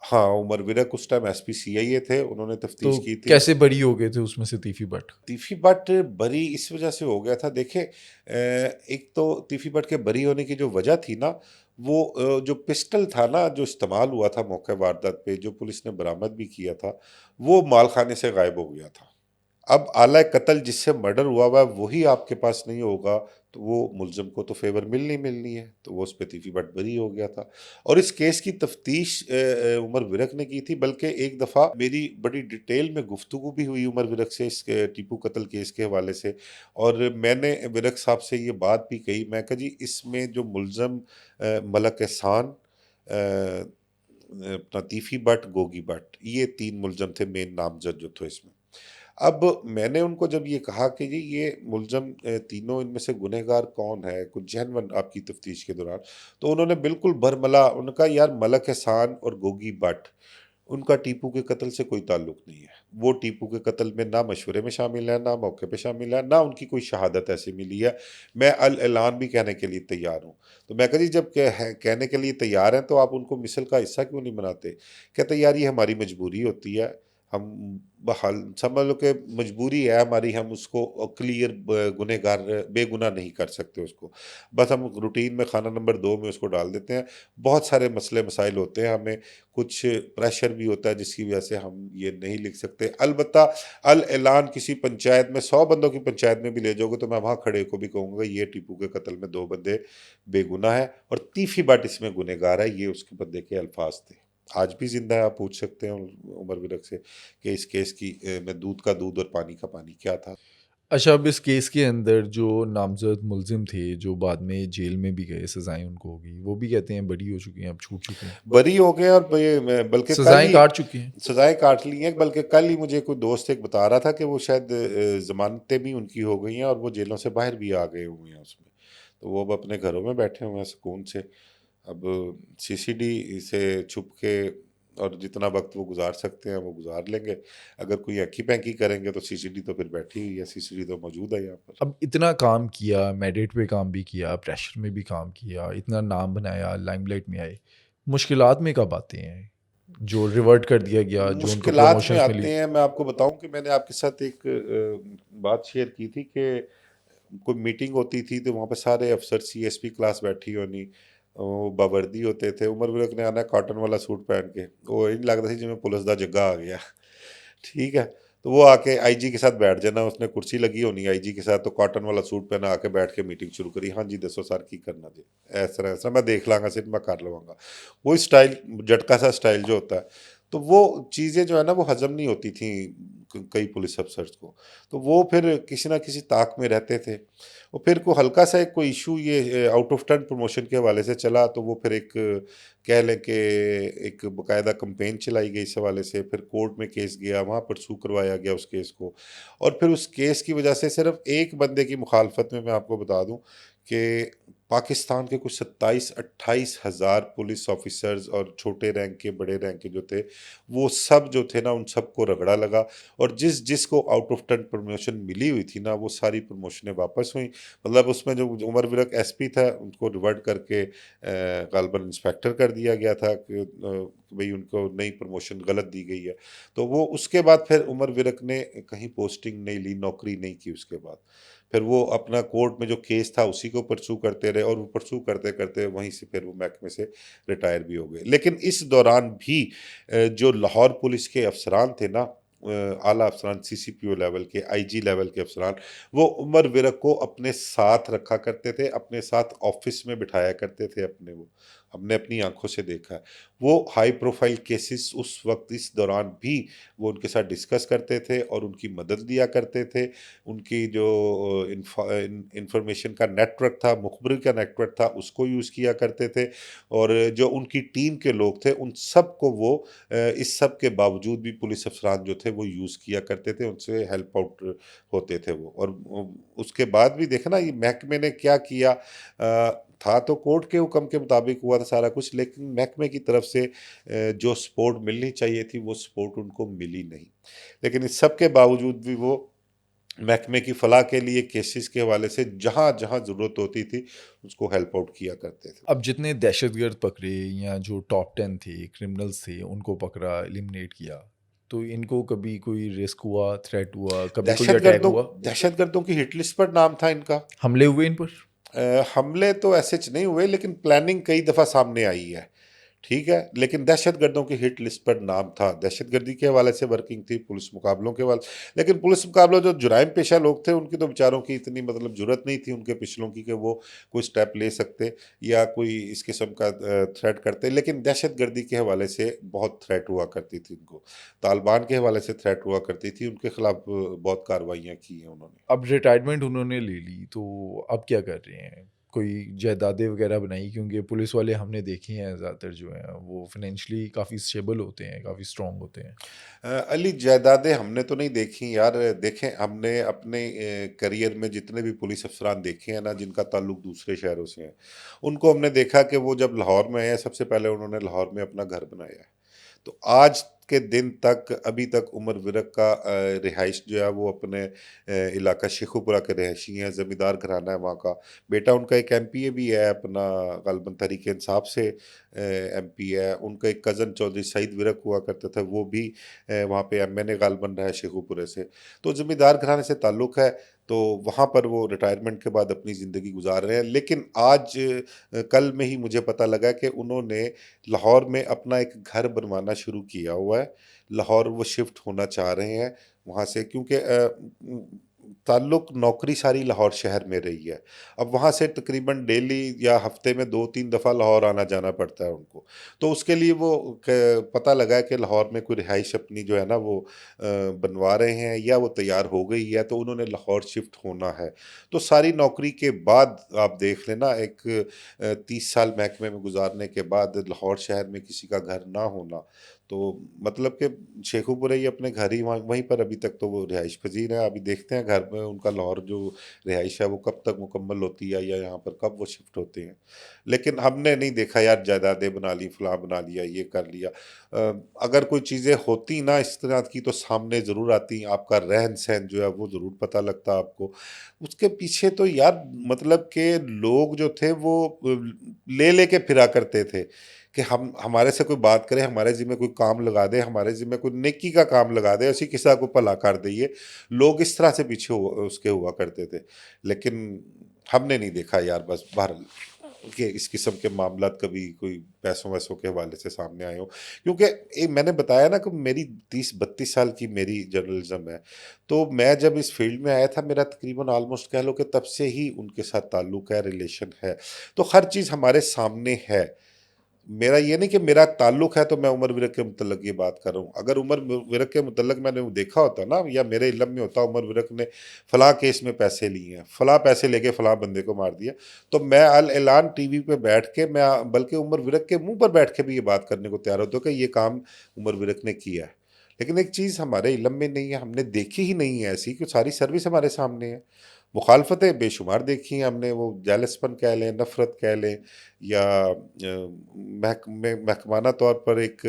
हाँ, उमर विरक उस टाइम एसपी सीआईए थे, उन्होंने तो तफ्तीश की थी। कैसे बरी हो गए थे उसमें से तीफी भट्ट? तीफी भट्ट बरी इस वजह से हो गया था, देखें एक तो तीफी भट्ट के बरी होने की जो वजह थी ना, वो जो पिस्टल था ना जो इस्तेमाल हुआ था मौके वारदात पे, जो पुलिस ने बरामद भी किया था, वो मालखाने से गायब हो गया था। अब आला कत्ल जिससे मर्डर हुआ हुआ है वही आपके पास नहीं होगा, तो वो मुलज़िम को तो फेवर मिलनी मिलनी है, तो वो उस पे तीफी भट्ट बरी हो गया था। और इस केस की तफ्तीश उमर विरक ने की थी, बल्कि एक दफ़ा मेरी बड़ी डिटेल में गुफ्तगू भी हुई उमर विरक से इस टीपू कत्ल केस के हवाले से। और मैंने विरक साहब से ये बात भी कही, मैं कहा जी इसमें जो मुलज़िम मलक एहसान, अपना तीफी भट्ट, गोगी भट्ट, ये 3 मुलज़िम थे मेन नामज़द जो थे इसमें। अब मैंने उनको जब ये कहा कि जी ये मुलज़म तीनों इनमें से गुनहगार कौन है, कुछ जेन्युइन आपकी तफ्तीश के दौरान, तो उन्होंने बिल्कुल बरमला उन्होंने कहा यार मलक एहसान और गोगी भट्ट, उनका टीपू के कत्ल से कोई ताल्लुक नहीं है। वो टीपू के कत्ल में ना मशवरे में शामिल है, ना मौके पे शामिल है, ना उनकी कोई शहादत ऐसी मिली है। मैं अल ऐलान भी कहने के लिए तैयार हूँ। तो मैं कहा जी जब कहने के लिए तैयार हैं तो आप उनको मिसल का हिस्सा क्यों नहीं बनाते? कहते यार ये हमारी मजबूरी होती है, हम बहाल समझ लो कि मजबूरी है हमारी, हम उसको क्लियर गुनहगार बेगुनाह नहीं कर सकते उसको। बस हम रूटीन में खाना नंबर 2 में उसको डाल देते हैं। बहुत सारे मसले मसाइल होते हैं, हमें कुछ प्रेशर भी होता है जिसकी वजह से हम ये नहीं लिख सकते। अलबत्ता अल ऐलान किसी पंचायत में 100 बंदों की पंचायत में भी ले जाओगे तो मैं वहाँ खड़े को भी कहूँगा ये टीपू के कत्ल में 2 बंदे बेगुनाह हैं और तीफी भट्ट इसमें गुनहगार है, ये उसके बंदे के अल्फाज थे। आज भी जिंदा है, आप पूछ सकते हैं उमर विरक से कि इस केस की में दूध का दूध और पानी का पानी क्या था। अच्छा, अब इस केस के अंदर जो नामज़द मुलज़िम थे, जो बाद में जेल में भी गए, सज़ाएँ उनको हो गई, वो भी कहते हैं बरी हो चुके हैं, अब छूट चुके हैं। बरी हो गए और बल्कि कल सज़ाएँ ही काट चुके हैं। सजाएं काट ली हैं, बल्कि कल ही मुझे कोई दोस्त एक बता रहा था कि वो शायद जमानतें भी उनकी हो गई हैं और वो जेलों से बाहर भी आ गए हुए हैं उसमें। तो वो अब अपने घरों में बैठे हुए हैं सुकून से। अब सीसीडी से छुप के और जितना वक्त वो गुजार सकते हैं वो गुजार लेंगे। अगर कोई हकी पैंकी करेंगे तो सीसीडी तो फिर बैठी हुई है, सीसीडी तो मौजूद है यहाँ पर। अब इतना काम किया, मेरिट पे काम भी किया, प्रेशर में भी काम किया, इतना नाम बनाया, लाइमलाइट में आए, मुश्किलात में कब आते हैं? जो रिवर्ट कर दिया गया, जो उनको मुश्किलात में प्रमोशंस मिली। आते हैं, मैं आपको बताऊं कि मैंने आपके साथ एक बात शेयर की थी कि कोई मीटिंग होती थी तो वहाँ पे सारे अफसर सीएसपी क्लास बैठी होनी, वो बावर्दी होते थे, उमर विरक ने आना कॉटन वाला सूट पहन के, वो इन लगता थी जिसमें पुलिस दा जग्गा आ गया। ठीक है, तो वो आके आईजी के साथ बैठ जाना, उसने कुर्सी लगी होनी आईजी के साथ, तो कॉटन वाला सूट पहना आके बैठ के मीटिंग शुरू करी, हाँ जी दसो सर की करना जी, ऐसा ऐसा मैं देख लांगा, सिर्फ मैं कर लवांगा। वो स्टाइल झटका सा स्टाइल जो होता है, तो वो चीज़ें जो है ना वो हजम नहीं होती थी कई पुलिस अफसर्स को। तो वो फिर किसी ना किसी ताक में रहते थे। और फिर को हल्का सा एक कोई इशू ये आउट ऑफ टर्न प्रमोशन के हवाले से चला, तो वो फिर एक कह लें कि एक बाकायदा कंपेन चलाई गई इस हवाले से, फिर कोर्ट में केस गया, वहाँ परसू करवाया गया उस केस को। और फिर उस केस की वजह से सिर्फ एक बंदे की मुखालफत में मैं आपको बता दूं कि पाकिस्तान के कुछ 27-28 हज़ार पुलिस ऑफिसर्स और छोटे रैंक के बड़े रैंक के जो थे, वो सब जो थे ना उन सबको रगड़ा लगा। और जिस जिसको आउट ऑफ टर्न प्रमोशन मिली हुई थी ना वो सारी प्रमोशनें वापस हुई। मतलब उसमें जो उमर विरक एसपी था उनको रिवर्ट करके गालबन इंस्पेक्टर कर दिया गया था कि भाई उनको नई प्रमोशन गलत दी गई है। तो वो उसके बाद फिर उमर विरक ने कहीं पोस्टिंग नहीं ली, नौकरी नहीं की उसके बाद। फिर वो अपना कोर्ट में जो केस था उसी को परसू करते रहे और वो परसू करते करते वहीं से फिर वो महकमे से रिटायर भी हो गए। लेकिन इस दौरान भी जो लाहौर पुलिस के अफसरान थे ना, आला अफसरान, सीसीपीओ लेवल के, आईजी लेवल के अफसरान, वो उमर विरक को अपने साथ रखा करते थे, अपने साथ ऑफिस में बिठाया करते थे अपने वो। हमने अपनी आंखों से देखा है। वो हाई प्रोफाइल केसेस उस वक्त इस दौरान भी वो उनके साथ डिस्कस करते थे और उनकी मदद लिया करते थे। उनकी जो इंफॉर्मेशन का नेटवर्क था, मुखबिर का नेटवर्क था, उसको यूज़ किया करते थे। और जो उनकी टीम के लोग थे उन सब को वो इस सब के बावजूद भी पुलिस अफसरान जो थे वो यूज़ किया करते थे, उनसे हेल्प आउट होते थे वो। और उसके बाद भी देखना ये महकमे ने क्या किया, था तो कोर्ट के हुक्म के मुताबिक हुआ था सारा कुछ, लेकिन महकमे की तरफ से जो सपोर्ट मिलनी चाहिए थी वो सपोर्ट उनको मिली नहीं। लेकिन इस सब के बावजूद भी वो महकमे की फलाह के लिए केसेस के हवाले से जहाँ जहाँ ज़रूरत होती थी उसको हेल्प आउट किया करते थे। अब जितने दहशतगर्द पकड़े या जो टॉप 10 थे, क्रिमिनल्स थे, उनको पकड़ा, एलिमिनेट किया, तो इनको कभी कोई रिस्क हुआ, थ्रेट हुआ, कभी कोई अटैक दहशतगर्दों हुआ? दहशतगर्दों की हिट लिस्ट पर नाम था इनका। हमले हुए इन पर? हमले तो ऐसे नहीं हुए, लेकिन प्लानिंग कई दफ़ा सामने आई है। ठीक है, लेकिन दहशतगर्दों की हिट लिस्ट पर नाम था। दहशतगर्दी के हवाले से वर्किंग थी, पुलिस मुकाबलों के हवाले, लेकिन पुलिस मुकाबलों जो जुराइम पेशा लोग थे उनकी तो बेचारों की इतनी मतलब ज़रूरत नहीं थी उनके पिछलों की कि वो कोई स्टेप ले सकते या कोई इस किस्म का थ्रेट करते। लेकिन दहशतगर्दी के हवाले से बहुत थ्रेट हुआ करती थी उनको। तालिबान के हवाले से थ्रेट हुआ करती थी, उनके खिलाफ बहुत कार्रवाइयाँ की हैं उन्होंने। अब रिटायरमेंट उन्होंने ले ली, तो अब क्या कर रहे हैं? कोई जायदादें वगैरह बनाई? क्योंकि पुलिस वाले हमने देखे हैं ज़्यादातर जो हैं, वो फाइनेंशियली काफ़ी स्टेबल होते हैं, काफ़ी स्ट्रॉन्ग होते हैं। अली जायदादें हमने तो नहीं देखी यार। देखें, हमने अपने करियर में जितने भी पुलिस अफसरान देखे हैं ना जिनका ताल्लुक दूसरे शहरों से है, उनको हमने देखा कि वो जब लाहौर में आए सबसे पहले उन्होंने लाहौर में अपना घर बनाया है। तो आज के दिन तक अभी तक उमर विरक का रिहाइश जो है वो अपने इलाका शेखुपुरा के रहायशी हैं, ज़मींदार घराना है वहाँ का। बेटा उनका एक एमपीए भी है, अपना ग़ालिबन तहरीक इंसाफ से एमपी है। उनका एक कज़न चौधरी सईद विरक हुआ करता था, वो भी वहाँ पे एमएनए ग़ालिबन रहा है शेखुपुरे से। तो ज़मींदार घराने से ताल्लुक़ है, तो वहाँ पर वो रिटायरमेंट के बाद अपनी ज़िंदगी गुज़ार रहे हैं। लेकिन आज कल में ही मुझे पता लगा कि उन्होंने लाहौर में अपना एक घर बनवाना शुरू किया हुआ है। लाहौर वो शिफ्ट होना चाह रहे हैं वहाँ से, क्योंकि ताल्लुक नौकरी सारी लाहौर शहर में रही है। अब वहाँ से तकरीबन डेली या हफ्ते में 2-3 दफ़ा लाहौर आना-जाना पड़ता है उनको। तो उसके लिए वो पता लगा है कि लाहौर में कोई रिहाइश अपनी जो है ना वो बनवा रहे हैं या वो तैयार हो गई है, तो उन्होंने लाहौर शिफ्ट होना है। तो सारी नौकरी के बाद आप देख लेना, एक 30 साल महकमे में गुज़ारने के बाद लाहौर शहर में किसी का घर ना होना, तो मतलब कि शेखुपुरे ही अपने घर ही वहीं पर अभी तक तो वो रिहाइश पजीर है। अभी देखते हैं घर में उनका लाहौर जो रिहाइश है वो कब तक मुकम्मल होती है या यहाँ पर कब वो शिफ्ट होते हैं। लेकिन हमने नहीं देखा यार जायदादें बना ली, फलां बना लिया, ये कर लिया। अगर कोई चीज़ें होती ना इस तरह की तो सामने ज़रूर आती, आपका रहन-सहन जो है वो ज़रूर पता लगता आपको। उसके पीछे तो यार मतलब के लोग जो थे वो ले के फिरा करते थे कि हम हमारे से कोई बात करे, हमारे ज़िम्मे कोई काम लगा दे, हमारे ज़िम्मे कोई नेकी का काम लगा दे, ऐसी किसी को भला कर दइए। लोग इस तरह से पीछे उसके हुआ करते थे। लेकिन हमने नहीं देखा यार, बस बहरहाल कि इस किस्म के मामलात कभी कोई पैसों-वैसों के हवाले से सामने आए हों। क्योंकि मैंने बताया ना कि मेरी 30-32 साल की मेरी जर्नलिज़्म है। तो मैं जब इस फ़ील्ड में आया था मेरा तकरीबन ऑलमोस्ट कह लो कि तब से ही उनके साथ ताल्लुक़ है, रिलेशन है। तो हर चीज़ हमारे सामने है। मेरा ये नहीं कि मेरा ताल्लुक है तो मैं उमर विरक के मुतल्लिक ये बात कर रहा हूँ। अगर उमर विरक के मुतल्लिक मैंने वो देखा होता ना या मेरे इल्म में होता उमर विरक ने फलाँ केस में पैसे लिए हैं, फलाँ पैसे लेके फलाँ बंदे को मार दिया, तो मैं अल ऐलान टीवी पे बैठ के मैं बल्कि उमर विरक के मुँह पर बैठ के भी ये बात करने को तैयार होता कि ये काम उमर विरक ने किया है। लेकिन एक चीज़ हमारे इल्म में नहीं है, हमने देखी ही नहीं है ऐसी कि सारी सर्विस हमारे सामने है। मुखालफतें बेशुमार देखी हैं हमने, वो जेलसपन कह लें, नफ़रत कह लें या महकमाना तौर पर एक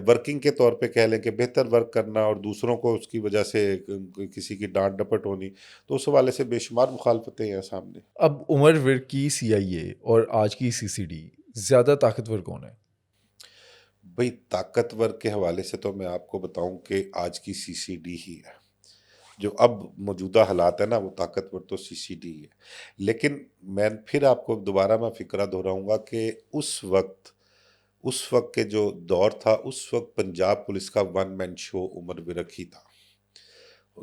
वर्किंग के तौर पे कह लें कि बेहतर वर्क करना और दूसरों को उसकी वजह से किसी की डांट डपट होनी, तो उस हवाले से बेशुमार मुखालफतें हैं सामने। अब उमर विर्क की सीआईए और आज की सीसीडी, ज़्यादा ताकतवर कौन है? भाई ताकतवर के हवाले से तो मैं आपको बताऊं कि आज की सीसीडी ही है। जो अब मौजूदा हालात है ना वो ताकतवर तो सीसीडी ही है। लेकिन मैं फिर आपको दोबारा मैं फिक्रा दोहराऊंगा कि उस वक्त के जो दौर था उस वक्त पंजाब पुलिस का one man show Umar Virk ही था।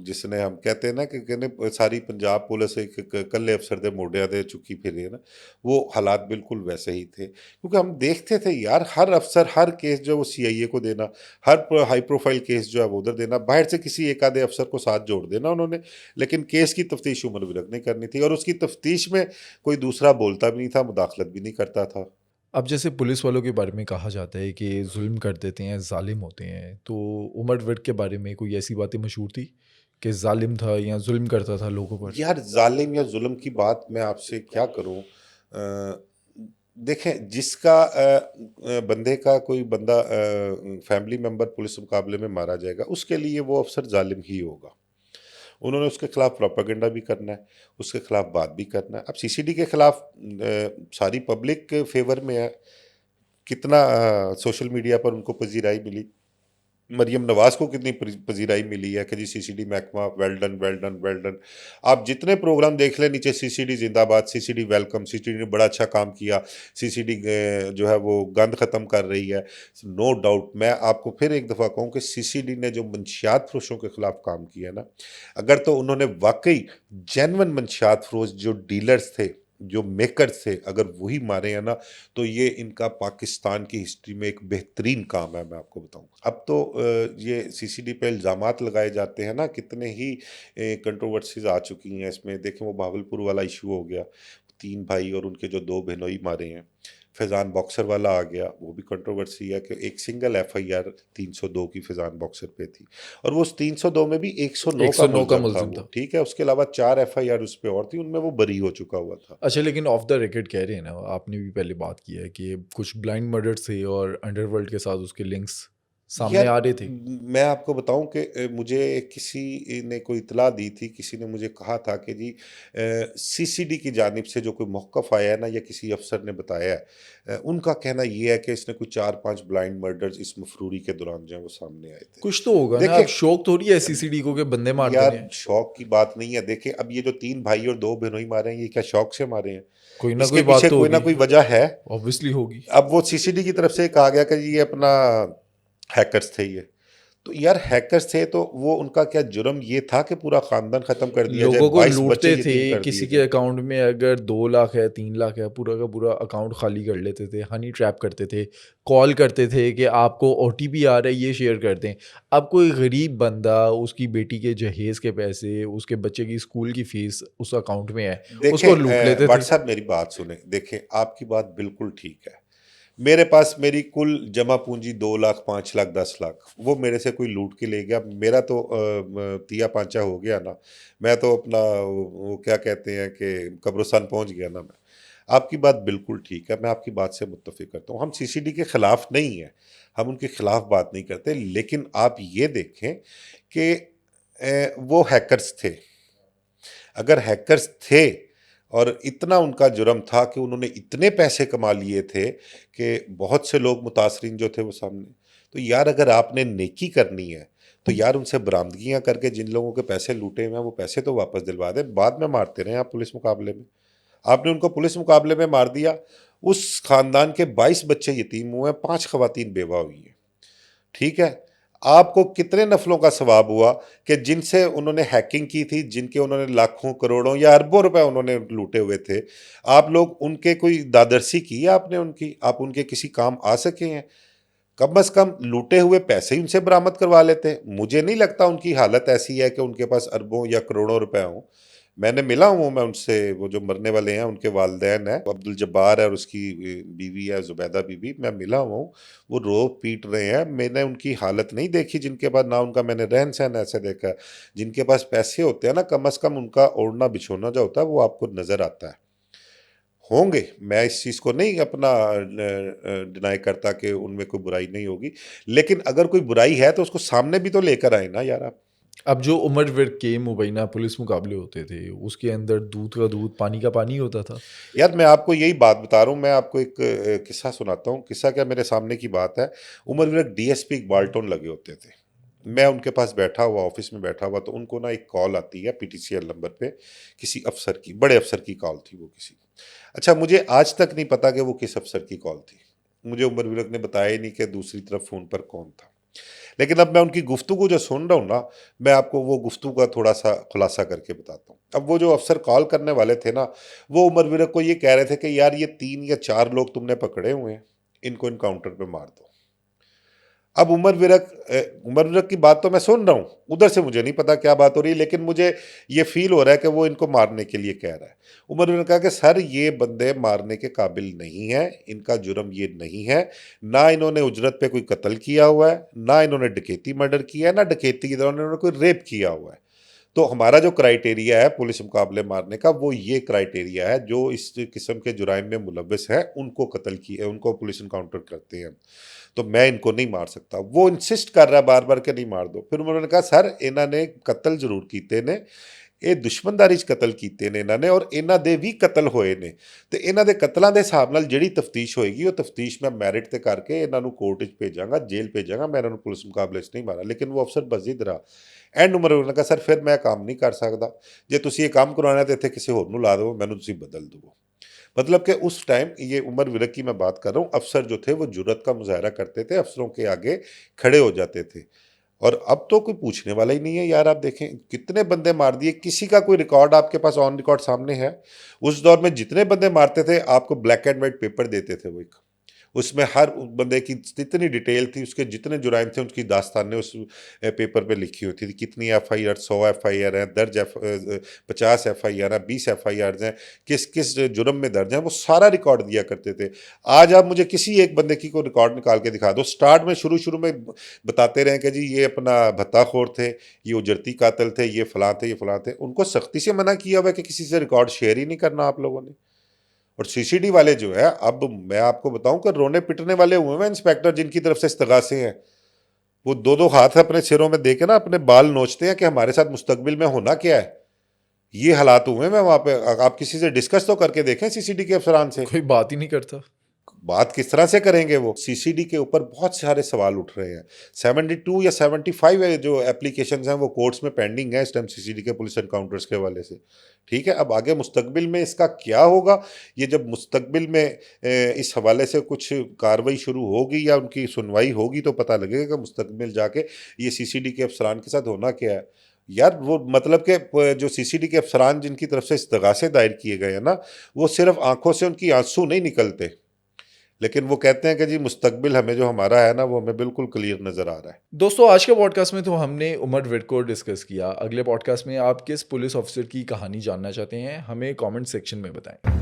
जिसने हम कहते हैं ना कि कहने सारी पंजाब पुलिस एक कल्ले अफसर दे मोढियां दे चुकी फिरी है ना, वो हालात बिल्कुल वैसे ही थे, क्योंकि हम देखते थे यार हर अफसर हर केस जो वो सीआईए को देना, हर हाई प्रोफाइल केस जो है वो उधर देना, बाहर से किसी एक आधे अफसर को साथ जोड़ देना उन्होंने, लेकिन केस की तफ्तीश उमर विरक ने करनी थी, और उसकी तफ्तीश में कोई दूसरा बोलता भी नहीं था, मुदाखलत भी नहीं करता था। अब जैसे पुलिस वालों के बारे में कहा जाता है कि जुल्म कर देते हैं, ज़ालिम होते हैं, तो उमर विर्क के बारे में कोई ऐसी बातें मशहूर थी कि ज़ालिम था या जुल्म करता था लोगों पर? यार जालिम या जुल्म की बात मैं आपसे क्या करूं, देखें जिसका बंदे का कोई बंदा फैमिली मेंबर पुलिस मुकाबले में मारा जाएगा, उसके लिए वो अफसर जालिम ही होगा। उन्होंने उसके खिलाफ प्रोपागेंडा भी करना है, उसके खिलाफ बात भी करना है। अब सीसीडी के खिलाफ सारी पब्लिक फेवर में है, कितना सोशल मीडिया पर उनको पजीराई मिली, मरियम नवाज को कितनी पजीराई मिली है कि जी सीसीडी महकमा well done well done well done. आप जितने प्रोग्राम देख लें नीचे सीसीडी जिंदाबाद, सीसीडी वेलकम, सीसीडी ने बड़ा अच्छा काम किया, सीसीडी जो है वो गंद ख़त्म कर रही है। नो डाउट, मैं आपको फिर एक दफ़ा कहूँ कि सीसीडी ने जो मंशियात फरोशों के खिलाफ काम किया ना, अगर तो उन्होंने वाकई जेनवन मंशियात फरोश जो डीलर्स थे, जो मेकर्स थे, अगर वही मारे हैं ना, तो ये इनका पाकिस्तान की हिस्ट्री में एक बेहतरीन काम है, मैं आपको बताऊं। अब तो ये सीसीडी पे इल्ज़ामात लगाए जाते हैं ना, कितने ही कंट्रोवर्सीज आ चुकी हैं इसमें। देखें वो भावलपुर वाला इशू हो गया, 3 भाई और उनके जो 2 बहनोई मारे हैं। फैज़ान बॉक्सर वाला आ गया, वो भी कंट्रोवर्सी है कि एक सिंगल एफआईआर 302 की फैज़ान बॉक्सर पे थी, और वो उस 302 में भी 109 का 109 का मुलज़म था मुल्ज़िम वो, था। ठीक है? उसके अलावा 4 एफआईआर उस पे और थी, उनमें वो बरी हो चुका हुआ था। अच्छा, लेकिन ऑफ द रिकॉर्ड कह रहे हैं ना, आपने भी पहले बात की है कि कुछ ब्लाइंड मर्डर्स थे और अंडरवर्ल्ड के साथ उसके लिंक्स सामने यार आ रहे थे। मैं आपको बताऊं कि मुझे किसी ने कोई इतला दी थी, किसी ने मुझे कहा था कि जी सीसीडी की जानिब से जो कोई मौक़िफ़ आया है ना, या किसी अफसर ने बताया है, उनका कहना ये है कि इसने कोई 4-5 ब्लाइंड मर्डर्स इस मफरूरी के दौरान जो है वो सामने आए थे। कुछ तो होगा ना, अब देखें शौक थोड़ी है सीसीडी को कि बंदे मार देने यार हैं। शौक की बात नहीं है, देखें अब ये जो 3 भाई और 2 बहनोई मारे हैं, ये क्या शौक से मारे हैं? कोई ना इसके कोई बात पीछे तो कोई ना होगी, कोई वजह है। ऑब्वियसली होगी। अब वो सीसीडी की तरफ से कहा गया कि ये अपना हैकर्स थे ये। तो यार हैकर्स थे तो वो उनका क्या जुर्म ये था कि पूरा खानदान खत्म कर दिया जाए, लोगों को 22 बच्चे लूटते थे, यतीम कर दिए किसी के जाए। अकाउंट में अगर 2 लाख है, 3 लाख है, पूरा का पूरा अकाउंट खाली कर लेते थे, हनी ट्रैप करते थे, कॉल करते थे कि आपको ओटीपी आ रहा है, ये शेयर कर दें। अब कोई गरीब बंदा, उसकी बेटी के जहेज़ के पैसे, उसके बच्चे की स्कूल की फ़ीस उस अकाउंट में है, उसको लूट देखें लेते थे। व्हाट्सएप मेरी बात सुने, देखें आपकी बात बिल्कुल ठीक है। मेरे पास मेरी कुल जमा पूंजी 2 लाख 5 लाख 10 लाख, वो मेरे से कोई लूट के ले गया, मेरा तो तिया पांचा हो गया ना, मैं तो अपना वो क्या कहते हैं कि कब्रिस्तान पहुंच गया ना मैं। आपकी बात बिल्कुल ठीक है, मैं आपकी बात से मुत्तफिक करता हूँ, हम सीसीडी के खिलाफ नहीं हैं, हम उनके खिलाफ बात नहीं करते, लेकिन आप ये देखें कि वो हैकर्स थे। अगर हैकर्स थे और इतना उनका जुर्म था कि उन्होंने इतने पैसे कमा लिए थे कि बहुत से लोग मुतासरीन जो थे वो सामने, तो यार अगर आपने नेकी करनी है तो यार उनसे बरामदगियां करके जिन लोगों के पैसे लूटे हुए हैं वो पैसे तो वापस दिलवा दें, बाद में मारते रहे आप पुलिस मुकाबले में। आपने उनको पुलिस मुकाबले में मार दिया, उस खानदान के 22 बच्चे यतीम हुए हैं, 5 खवातीन बेवा हुई हैं, ठीक है? आपको कितने नफ़लों का सवाब हुआ कि जिनसे उन्होंने हैकिंग की थी, जिनके उन्होंने लाखों, करोड़ों या अरबों रुपए उन्होंने लूटे हुए थे, आप लोग उनके कोई दादरसी की है आपने उनकी? आप उनके किसी काम आ सके हैं? कम से कम लूटे हुए पैसे ही उनसे बरामद करवा लेते। मुझे नहीं लगता उनकी हालत ऐसी है कि उनके पास अरबों या करोड़ों रुपए हों। मैंने मिला हूँ मैं उनसे, वो जो मरने वाले हैं उनके वालिदैन हैं, अब्दुल जब्बार है और उसकी बीवी है ज़ुबैदा बीबी, मैं मिला हुआ हूँ, वो रो पीट रहे हैं। मैंने उनकी हालत नहीं देखी जिनके पास, ना उनका मैंने रहन-सहन ऐसे देखा है। जिनके पास पैसे होते हैं ना, कम से कम उनका ओढ़ना-बिछोना जो होता है वो आपको नज़र आता है। होंगे, मैं इस चीज़ को नहीं अपना डिनाई करता कि उनमें कोई बुराई नहीं होगी, लेकिन अगर कोई बुराई है तो उसको सामने भी तो लेकर आएँ ना यार आप। अब जो उमर विर्क के मुबैना पुलिस मुकाबले होते थे, उसके अंदर दूध का दूध, पानी का पानी होता था। यार मैं आपको यही बात बता रहा हूँ, मैं आपको एक किस्सा सुनाता हूँ। किस्सा क्या, मेरे सामने की बात है। उमर विरक डीएसपी इकबाल लगे होते थे। मैं उनके पास बैठा हुआ, ऑफिस में बैठा हुआ, तो उनको ना एक कॉल आती है पीटीसीएल नंबर पे, किसी अफसर की, बड़े अफसर की कॉल थी वो किसी। अच्छा, मुझे आज तक नहीं पता कि वो किस अफसर की कॉल थी। मुझे उमर विरक ने बताया ही नहीं कि दूसरी तरफ फ़ोन पर कौन था। लेकिन अब मैं उनकी गुफ्तगू जो सुन रहा हूँ ना, मैं आपको वो गुफ्तगू का थोड़ा सा खुलासा करके बताता हूँ। अब वो जो अफसर कॉल करने वाले थे ना, वो उमर विरक को ये कह रहे थे कि यार ये 3 या 4 लोग तुमने पकड़े हुए हैं, इनको इनकाउंटर पे मार दो। अब उमर विरक की बात तो मैं सुन रहा हूँ, उधर से मुझे नहीं पता क्या बात हो रही है, लेकिन मुझे ये फील हो रहा है कि वो इनको मारने के लिए कह रहा है। उमर विरक ने कहा कि सर ये बंदे मारने के काबिल नहीं है, इनका जुर्म ये नहीं है, ना इन्होंने उजरत पे कोई कत्ल किया हुआ है, ना इन्होंने डकैती मर्डर किया है, ना डकैती के दौरान इन्होंने कोई रेप किया हुआ है। तो हमारा जो क्राइटेरिया है पुलिस मुकाबले मारने का, वो ये क्राइटेरिया है, जो इस किस्म के जुराइम में मुलव्वस है उनको कत्ल किए, उनको पुलिस इनकाउंटर करते हैं। तो मैं इनको नहीं मार सकता। वो इंसिस्ट कर रहा है बार बार कि नहीं मार दो। फिर उन्होंने कहा सर इन्होंने कत्ल जरूर कीते ने, ਇਹ ਦੁਸ਼ਮਣਦਾਰੀ 'ਚ ਕਤਲ ਕੀਤੇ ਨੇ ਇਹਨਾਂ ਨੇ, ਔਰ ਇਹਨਾਂ ਦੇ ਵੀ ਕਤਲ ਹੋਏ ਨੇ, ਤੇ ਇਹਨਾਂ ਦੇ ਕਤਲਾਂ ਦੇ ਹਿਸਾਬ ਨਾਲ ਜਿਹੜੀ ਤਫਤੀਸ਼ ਹੋਏਗੀ ਉਹ ਤਫਤੀਸ਼ ਮੈਂ ਮੈਰਿਟ ਤੇ ਕਰਕੇ ਇਹਨਾਂ ਨੂੰ ਕੋਰਟ 'ਚ ਭੇਜਾਂਗਾ, ਜੇਲ੍ਹ ਭੇਜਾਂਗਾ, ਮੈਂ ਇਹਨਾਂ ਨੂੰ ਪੁਲਿਸ ਮੁਕਾਬਲੇ 'ਚ ਨਹੀਂ ਮਾਰਾ। ਲੇਕਿਨ ਉਹ ਅਫਸਰ ਬਜ਼ਿਦ ਰਹਾ। ਐਂਡ ਉਮਰ ਉਹਨਾਂ ਕਹਾ ਸਰ ਫਿਰ ਮੈਂ ਕੰਮ ਨਹੀਂ ਕਰ ਸਕਦਾ, ਜੇ ਤੁਸੀਂ ਇਹ ਕੰਮ ਕਰਵਾਉਣਾ ਤਾਂ ਇੱਥੇ ਕਿਸੇ ਹੋਰ ਨੂੰ ਲਾ ਦਿਓ, ਮੈਨੂੰ ਤੁਸੀਂ बदल दो। मतलब कि उस टाइम ये उमर विरक की मैं बात कर रहा हूँ, अफसर जो थे वो जुर्रत का मुजाहरा करते थे, अफसरों के आगे खड़े हो जाते थे। और अब तो कोई पूछने वाला ही नहीं है यार। आप देखें कितने बंदे मार दिए, किसी का कोई रिकॉर्ड आपके पास ऑन रिकॉर्ड सामने है? उस दौर में जितने बंदे मारते थे आपको ब्लैक एंड वाइट पेपर देते थे वो एक, उसमें हर बंदे की जितनी डिटेल थी, उसके जितने जुराइम थे उनकी दास्तानें उस पेपर पे लिखी होती थी। कितनी FIR, 100 FIR हैं दर्ज, 50 FIR हैं, 20 FIR हैं, किस किस जुर्म में दर्ज हैं, वो सारा रिकॉर्ड दिया करते थे। आज आप मुझे किसी एक बंदे की को रिकॉर्ड निकाल के दिखा दो, स्टार्ट में शुरू में बताते रहे कि जी ये अपना भत्ताखोर थे, ये उजरती कातिल थे, ये फलां थे, ये फलां थे। उनको सख्ती से मना किया हुआ है कि किसी से रिकॉर्ड शेयर ही नहीं करना आप लोगों ने। और CCD वाले जो है, अब मैं आपको बताऊं कि रोने पिटने वाले हुए हैं इंस्पेक्टर जिनकी तरफ से इस्तगासे हैं। वो दो दो हाथ अपने सिरों में दे के ना अपने बाल नोचते हैं कि हमारे साथ मुस्तकबिल में होना क्या है। ये हालात हुए हैं। मैं वहां पे, आप किसी से डिस्कस तो करके देखें CCD के अफसरान से, कोई बात ही नहीं करता। बात किस तरह से करेंगे। वो CCD के ऊपर बहुत सारे सवाल उठ रहे हैं। 72 या 75 है जो एप्लीकेशंस हैं वो कोर्ट्स में पेंडिंग है इस टाइम CCD के पुलिस एनकाउंटर्स के हवाले से। ठीक है, अब आगे मुस्तकबिल में इसका क्या होगा, ये जब मुस्तकबिल में इस हवाले से कुछ कार्रवाई शुरू होगी या उनकी सुनवाई होगी तो पता लगेगा कि मुस्तकबिल जाके ये CCD के अफसरान के साथ होना क्या है। यार वो मतलब कि जो CCD के अफसरान जिनकी तरफ से इस्तगासे दायर किए गए हैं ना, वो सिर्फ आंखों से उनकी आंसू नहीं निकलते, लेकिन वो कहते हैं कि जी मुस्तकबिल हमें जो हमारा है ना वो हमें बिल्कुल क्लियर नज़र आ रहा है। दोस्तों आज के पॉडकास्ट में तो हमने उमर विर्क को डिस्कस किया। अगले पॉडकास्ट में आप किस पुलिस ऑफिसर की कहानी जानना चाहते हैं हमें कमेंट सेक्शन में बताएं।